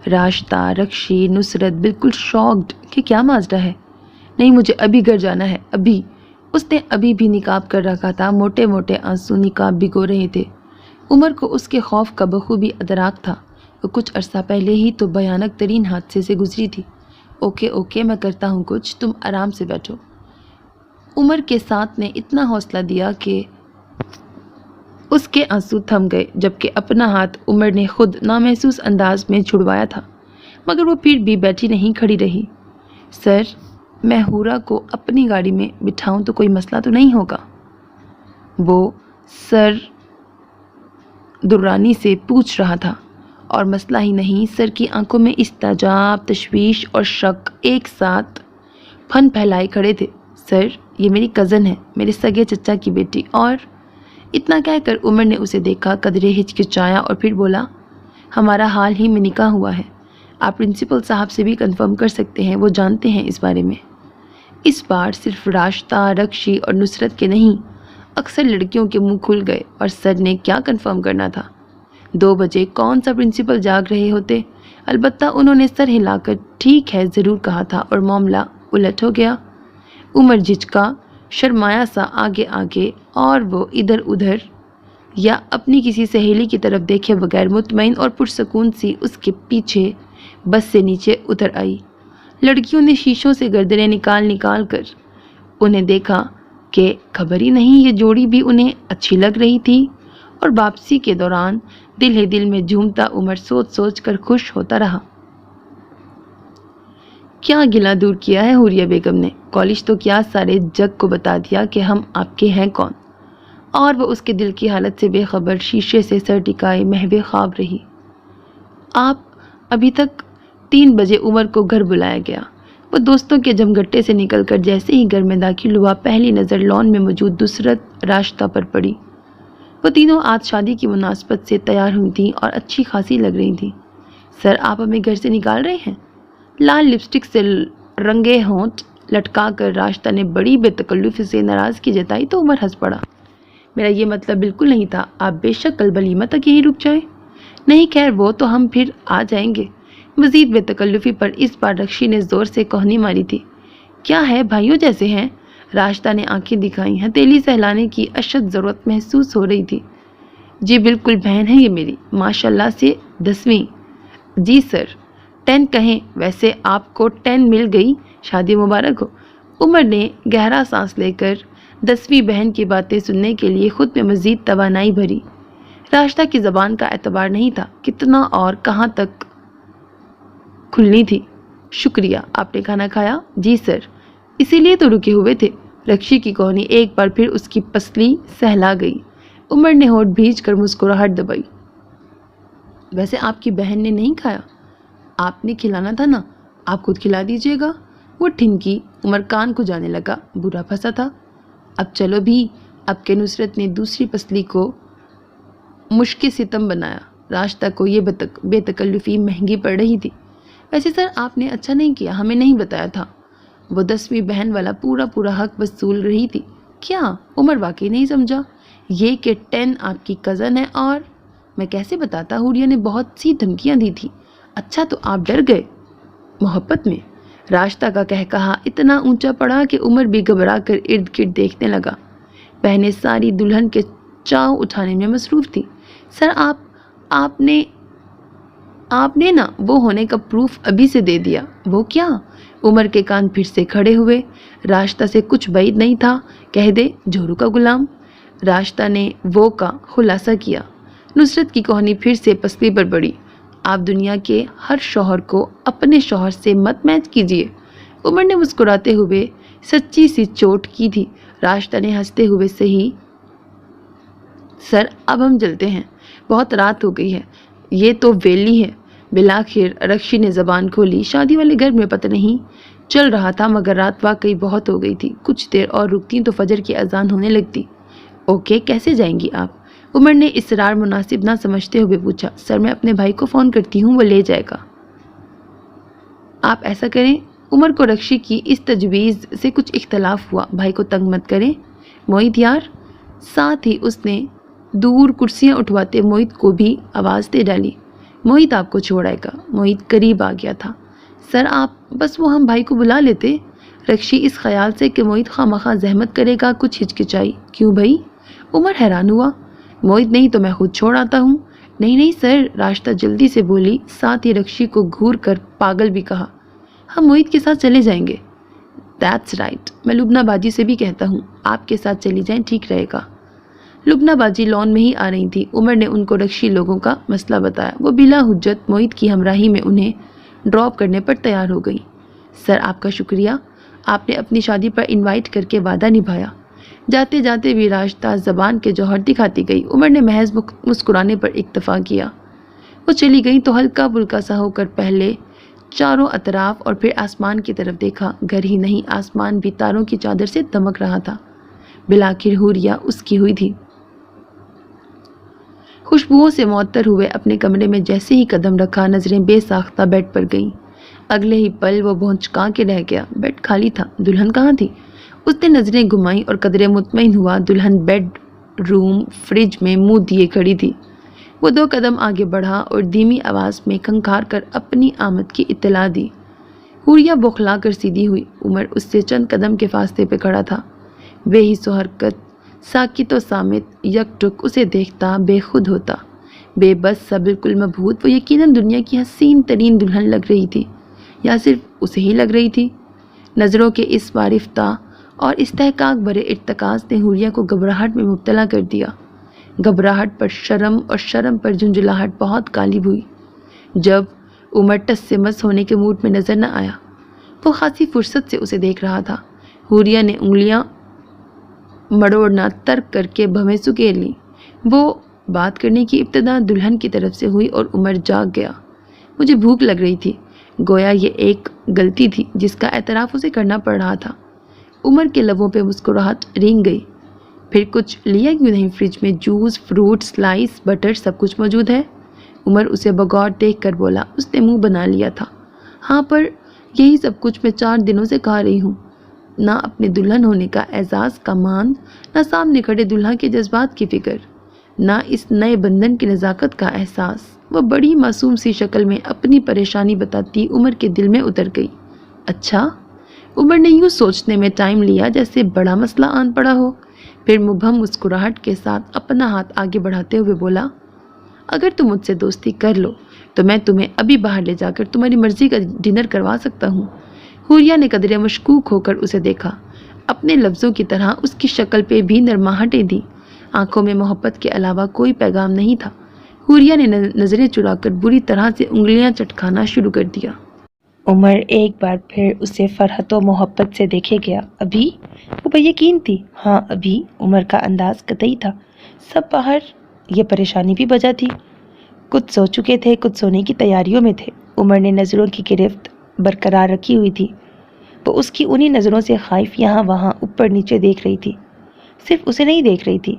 راشدہ، رکشی، نصرت بالکل شاکڈ کہ کیا ماجرا ہے۔ نہیں، مجھے ابھی گھر جانا ہے، ابھی۔ اس نے ابھی بھی نقاب کر رکھا تھا۔ موٹے موٹے آنسو نقاب بھگو رہے تھے۔ عمر کو اس کے خوف کا بخوبی ادراک تھا۔ وہ کچھ عرصہ پہلے ہی تو بھیانک ترین حادثے سے گزری تھی۔ اوکے اوکے، میں کرتا ہوں کچھ، تم آرام سے بیٹھو۔ عمر کے ساتھ نے اتنا حوصلہ دیا کہ اس کے آنسو تھم گئے، جبکہ اپنا ہاتھ عمر نے خود نامحسوس انداز میں چھڑوایا تھا، مگر وہ پھر بھی بیٹھی نہیں کھڑی رہی۔ سر، میں حورا کو اپنی گاڑی میں بٹھاؤں تو کوئی مسئلہ تو نہیں ہوگا؟ وہ سر درانی سے پوچھ رہا تھا۔ اور مسئلہ ہی نہیں، سر کی آنکھوں میں استعجاب، تشویش اور شک ایک ساتھ پھن پھیلائے کھڑے تھے۔ سر، یہ میری کزن ہے، میرے سگے چچا کی بیٹی، اور اتنا کہہ کر عمر نے اسے دیکھا، قدرے ہچکچایا اور پھر بولا، ہمارا حال ہی میں نکاح ہوا ہے۔ آپ پرنسپل صاحب سے بھی کنفرم کر سکتے ہیں، وہ جانتے ہیں اس بارے میں۔ اس بار صرف راشدہ، رکشی اور نصرت کے نہیں، اکثر لڑکیوں کے منہ کھل گئے، اور سر نے کیا کنفرم کرنا تھا؟ 2 بجے کون سا پرنسپل جاگ رہے ہوتے؟ البتہ انہوں نے سر ہلا کر ٹھیک ہے ضرور کہا تھا اور معاملہ الٹ ہو گیا۔ عمر جھجکا، شرمایا سا آگے آگے اور وہ ادھر ادھر یا اپنی کسی سہیلی کی طرف دیکھے بغیر مطمئن اور پرسکون سی اس کے پیچھے بس سے نیچے اتر آئی۔ لڑکیوں نے شیشوں سے گردنیں نکال نکال کر انہیں دیکھا کہ خبر ہی نہیں یہ جوڑی بھی انہیں اچھی لگ رہی تھی، اور واپسی کے دوران دل ہی دل میں جھومتا عمر سوچ سوچ کر خوش ہوتا رہا۔ کیا گلا دور کیا ہے حوریہ بیگم نے، کالج تو کیا سارے جگ کو بتا دیا کہ ہم آپ کے ہیں کون، اور وہ اس کے دل کی حالت سے بے خبر شیشے سے سر ٹکائے محو خواب رہی۔ آپ ابھی تک 3 بجے عمر کو گھر بلایا گیا۔ وہ دوستوں کے جمگٹے سے نکل کر جیسے ہی گھر میں داخل ہوا، پہلی نظر لان میں موجود نصرت، راشدہ پر پڑی۔ وہ تینوں آج شادی کی مناسبت سے تیار ہوئی تھیں اور اچھی خاصی لگ رہی تھیں۔ سر، آپ ہمیں گھر سے نکال رہے ہیں؟ لال لپسٹک سے رنگے ہونٹ لٹکا کر راشدہ نے بڑی بے تکلفی سے ناراضگی جتائی تو عمر ہنس پڑا۔ میرا یہ مطلب بالکل نہیں تھا، آپ بے شک کل ولیمہ تک یہیں رک جائیں۔ نہیں خیر، وہ تو ہم پھر آ جائیں گے۔ مزید بے تکلفی پر اس بار رکشی نے زور سے کوہنی ماری تھی۔ کیا ہے، بھائیوں جیسے ہیں؟ راشدہ نے آنکھیں دکھائیں، ہتھیلی سہلانے کی اشد ضرورت محسوس ہو رہی تھی۔ جی بالکل بہن ہے یہ میری، ماشاءاللہ سے 10ویں۔ جی سر، 10 کہیں، ویسے آپ کو 10 مل گئی، شادی مبارک ہو۔ عمر نے گہرا سانس لے کر 10ویں بہن کی باتیں سننے کے لیے خود میں مزید توانائی بھری۔ راشدہ کی زبان کا اعتبار نہیں تھا، کتنا اور کہاں تک کھلنی تھی۔ شکریہ، آپ نے کھانا کھایا؟ جی سر، اسی لیے تو رکے ہوئے تھے۔ رکشی کی کوہنی ایک بار پھر اس کی پسلی سہلا گئی۔ عمر نے ہونٹ بھیج کر مسکراہٹ دبائی۔ ویسے آپ کی بہن نے نہیں کھایا؟ آپ نے کھلانا تھا نا, آپ خود کھلا دیجیے گا. وہ ٹھنکی. عمر کان کو جانے لگا, برا پھنسا تھا. اب چلو بھی. اب کے نصرت نے دوسری پسلی کو مشک ستم بنایا. راشدہ کو یہ بے تکلفی مہنگی پڑ رہی تھی. ویسے سر آپ نے اچھا نہیں کیا, ہمیں نہیں بتایا تھا. وہ 10ویں بہن والا پورا حق وصول رہی تھی. کیا؟ عمر واقعی نہیں سمجھا. یہ کہ 10 آپ کی کزن ہے اور میں کیسے بتاتا. حوریہ نے بہت سی دھمکیاں دی تھی. اچھا تو آپ ڈر گئے محبت میں. راشدہ کا کہا اتنا اونچا پڑا کہ عمر بھی گھبرا کر ارد گرد دیکھنے لگا. بہنیں ساری دلہن کے چاؤ اٹھانے میں مصروف تھی. سر آپ نے نا وہ ہونے کا پروف ابھی سے دے دیا. وہ کیا؟ عمر کے کان پھر سے کھڑے ہوئے. راشدہ سے کچھ بعید نہیں تھا. کہہ دے جھورو کا غلام. راشدہ نے وہ کا خلاصہ کیا. نصرت کی کوہنی پھر سے پسلی پر پڑی. آپ دنیا کے ہر شوہر کو اپنے شوہر سے مت میچ کیجیے. عمر نے مسکراتے ہوئے سچی سی چوٹ کی تھی. راشدہ نے ہنستے ہوئے سہی. سر اب ہم چلتے ہیں, بہت رات ہو گئی ہے. یہ تو ویلی ہے. بالآخر رکشی نے زبان کھولی. شادی والے گھر میں پتہ نہیں چل رہا تھا مگر رات واقعی بہت ہو گئی تھی. کچھ دیر اور رکتی تو فجر کی اذان ہونے لگتی. اوکے, کیسے جائیں گی آپ؟ عمر نے اصرار مناسب نہ سمجھتے ہوئے پوچھا. سر میں اپنے بھائی کو فون کرتی ہوں, وہ لے جائے گا. آپ ایسا کریں. عمر کو رکشی کی اس تجویز سے کچھ اختلاف ہوا. بھائی کو تنگ مت کریں موہت یار. ساتھ ہی اس نے دور کرسیاں اٹھواتے موہت کو بھی آواز دے ڈالی. موہت آپ کو چھوڑائے گا. موہت قریب آ گیا تھا. سر آپ بس وہ ہم بھائی کو بلا لیتے. رکشی اس خیال سے کہ موہت خواہ زحمت کرے گا کچھ ہچکچائی. کیوں بھائی؟ عمر حیران ہوا. موہت نہیں تو میں خود چھوڑ آتا ہوں. نہیں سر, راشدہ جلدی سے بولی. ساتھ ہی رکشی کو گھور کر پاگل بھی کہا. ہم موہت کے ساتھ چلے جائیں گے. That's right. میں لبنہ باجی سے بھی کہتا ہوں آپ کے ساتھ چلی جائیں, ٹھیک رہے گا. لبنہ باجی لون میں ہی آ رہی تھی. عمر نے ان کو رکشی لوگوں کا مسئلہ بتایا. وہ بلا حجت موہت کی ہمراہی میں انہیں ڈراپ کرنے پر تیار ہو گئی. سر آپ کا شکریہ. آپ نے اپنی شادی پر انوائٹ کر کے وعدہ نبھایا. جاتے جاتے بھی راشدہ زبان کے جوہر دکھاتی گئی. عمر نے محض مسکرانے پر اکتفا کیا. وہ چلی گئی تو ہلکا پھلکا سا ہو کر پہلے چاروں اطراف اور پھر آسمان کی طرف دیکھا. گھر ہی نہیں آسمان بھی تاروں کی چادر سے دمک رہا تھا. بالآخر حوریہ اس کی ہوئی تھی. خوشبوؤں سے معطر ہوئے اپنے کمرے میں جیسے ہی قدم رکھا نظریں بے ساختہ بیڈ پر گئیں. اگلے ہی پل وہ بھونچکا کے رہ گیا. بیڈ خالی تھا. دلہن کہاں تھی؟ اس نے نظریں گھمائیں اور قدرے مطمئن ہوا. دلہن بیڈ روم فریج میں منہ دیے کھڑی تھی. وہ 2 قدم آگے بڑھا اور دھیمی آواز میں کھنکھار کر اپنی آمد کی اطلاع دی. حوریہ بوکھلا کر سیدھی ہوئی. عمر اس سے چند قدم کے فاصلے پہ کھڑا تھا. بے حس و حرکت, ساکت و صامت, یک ٹک اسے دیکھتا بے خود ہوتا. بے بس سا, بالکل مبہوت. وہ یقیناً دنیا کی حسین ترین دلہن لگ رہی تھی, یا صرف اسے ہی لگ رہی تھی. نظروں کے اس وارفتہ اور استحقاق بھرے ارتکاز نے حوریہ کو گھبراہٹ میں مبتلا کر دیا. گھبراہٹ پر شرم اور شرم پر جھنجھلاہٹ بہت غالب ہوئی. جب عمر ٹس سے مس ہونے کے موڈ میں نظر نہ آیا. وہ خاصی فرصت سے اسے دیکھ رہا تھا. حوریہ نے انگلیاں مڑوڑنا ترک کر کے بھویں سکیڑ لی. وہ بات کرنے کی ابتدا دلہن کی طرف سے ہوئی اور عمر جاگ گیا. مجھے بھوک لگ رہی تھی. گویا یہ ایک غلطی تھی جس کا اعتراف اسے کرنا پڑ رہا تھا. عمر کے لبوں پہ مسکراہٹ رینگ گئی. پھر کچھ لیا کیوں نہیں؟ فریج میں جوس, فروٹ, سلائس, بٹر سب کچھ موجود ہے. عمر اسے بغور دیکھ کر بولا. اس نے منہ بنا لیا تھا. ہاں, پر یہی سب کچھ میں 4 دنوں سے کھا رہی ہوں. نہ اپنے دلہن ہونے کا اعزاز کا مان, نہ سامنے کھڑے دلہا کے جذبات کی فکر, نہ اس نئے بندھن کی نزاکت کا احساس. وہ بڑی معصوم سی شکل میں اپنی پریشانی بتاتی عمر کے دل میں اتر گئی. اچھا؟ عمر نے یوں سوچنے میں ٹائم لیا جیسے بڑا مسئلہ آن پڑا ہو. پھر مبہم مسکراہٹ کے ساتھ اپنا ہاتھ آگے بڑھاتے ہوئے بولا. اگر تم مجھ سے دوستی کر لو تو میں تمہیں ابھی باہر لے جا کر تمہاری مرضی کا ڈنر کروا سکتا ہوں. حوریہ نے قدرے مشکوک ہو کر اسے دیکھا. اپنے لفظوں کی طرح اس کی شکل پہ بھی نرماہٹیں تھیں. آنکھوں میں محبت کے علاوہ کوئی پیغام نہیں تھا. حوریہ نے نظریں چرا کر بری طرح سے انگلیاں چٹکانا شروع کر دیا. عمر ایک بار پھر اسے فرحت و محبت سے دیکھے گیا. ابھی؟ وہ بے یقین تھی. ہاں ابھی. عمر کا انداز قطعی تھا. سب باہر. یہ پریشانی بھی بجا تھی. کچھ سو چکے تھے, کچھ سونے کی تیاریوں میں تھے. عمر نے نظروں کی گرفت برقرار رکھی ہوئی تھی۔ وہ اس کی انہی نظروں سے خائف یہاں وہاں اوپر نیچے دیکھ رہی تھی، صرف اسے نہیں دیکھ رہی تھی۔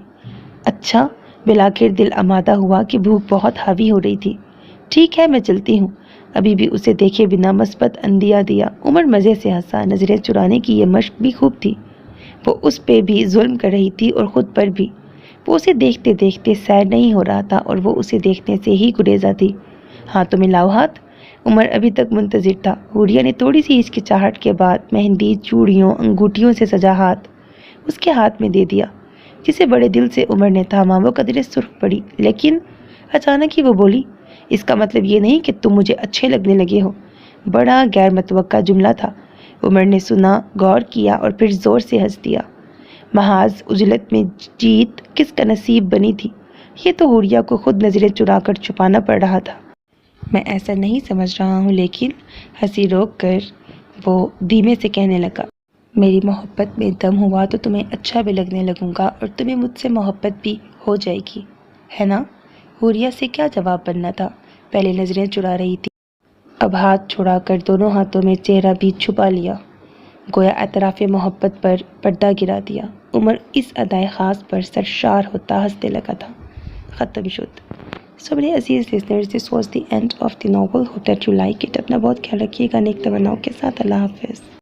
اچھا، بلاخر دل آمادہ ہوا کہ بھوک بہت حاوی ہو رہی تھی۔ ٹھیک ہے، میں چلتی ہوں۔ ابھی بھی اسے دیکھے بنا مثبت اندیا دیا۔ عمر مزے سے ہنسا۔ نظریں چرانے کی یہ مشق بھی خوب تھی۔ وہ اس پہ بھی ظلم کر رہی تھی اور خود پر بھی۔ وہ اسے دیکھتے دیکھتے سیر نہیں ہو رہا تھا اور وہ اسے دیکھنے سے ہی گریزا تھی۔ ہاتھوں میں لاؤ ہاتھ۔ عمر ابھی تک منتظر تھا۔ حوریہ نے تھوڑی سی ہچکچاہٹ کے بعد مہندی، چوڑیوں، انگوٹھیوں سے سجا ہاتھ اس کے ہاتھ میں دے دیا، جسے بڑے دل سے عمر نے تھاما۔ وہ قدرے سرخ پڑی، لیکن اچانک ہی وہ بولی، اس کا مطلب یہ نہیں کہ تم مجھے اچھے لگنے لگے ہو۔ بڑا غیر متوقع جملہ تھا۔ عمر نے سنا، غور کیا اور پھر زور سے ہنس دیا۔ محاذ عجلت میں جیت کس کا نصیب بنی تھی، یہ تو حوریہ کو خود نظریں چرا کر چھپانا پڑ رہا تھا۔ میں ایسا نہیں سمجھ رہا ہوں، لیکن ہنسی روک کر وہ دھیمے سے کہنے لگا، میری محبت میں دم ہوا تو تمہیں اچھا بھی لگنے لگوں گا اور تمہیں مجھ سے محبت بھی ہو جائے گی، ہے نا؟ حوریہ سے کیا جواب بننا تھا؟ پہلے نظریں چرا رہی تھی، اب ہاتھ چھڑا کر دونوں ہاتھوں میں چہرہ بھی چھپا لیا، گویا اعتراف محبت پر پردہ گرا دیا۔ عمر اس ادائے خاص پر سرشار ہوتا ہنسنے لگا تھا۔ ختم شد۔ سو میرے عزیز listeners, this was the end of the novel. Hope that you like it. اپنا بہت خیال رکھیے گا نیک تمناؤں کے ساتھ۔ اللہ حافظ۔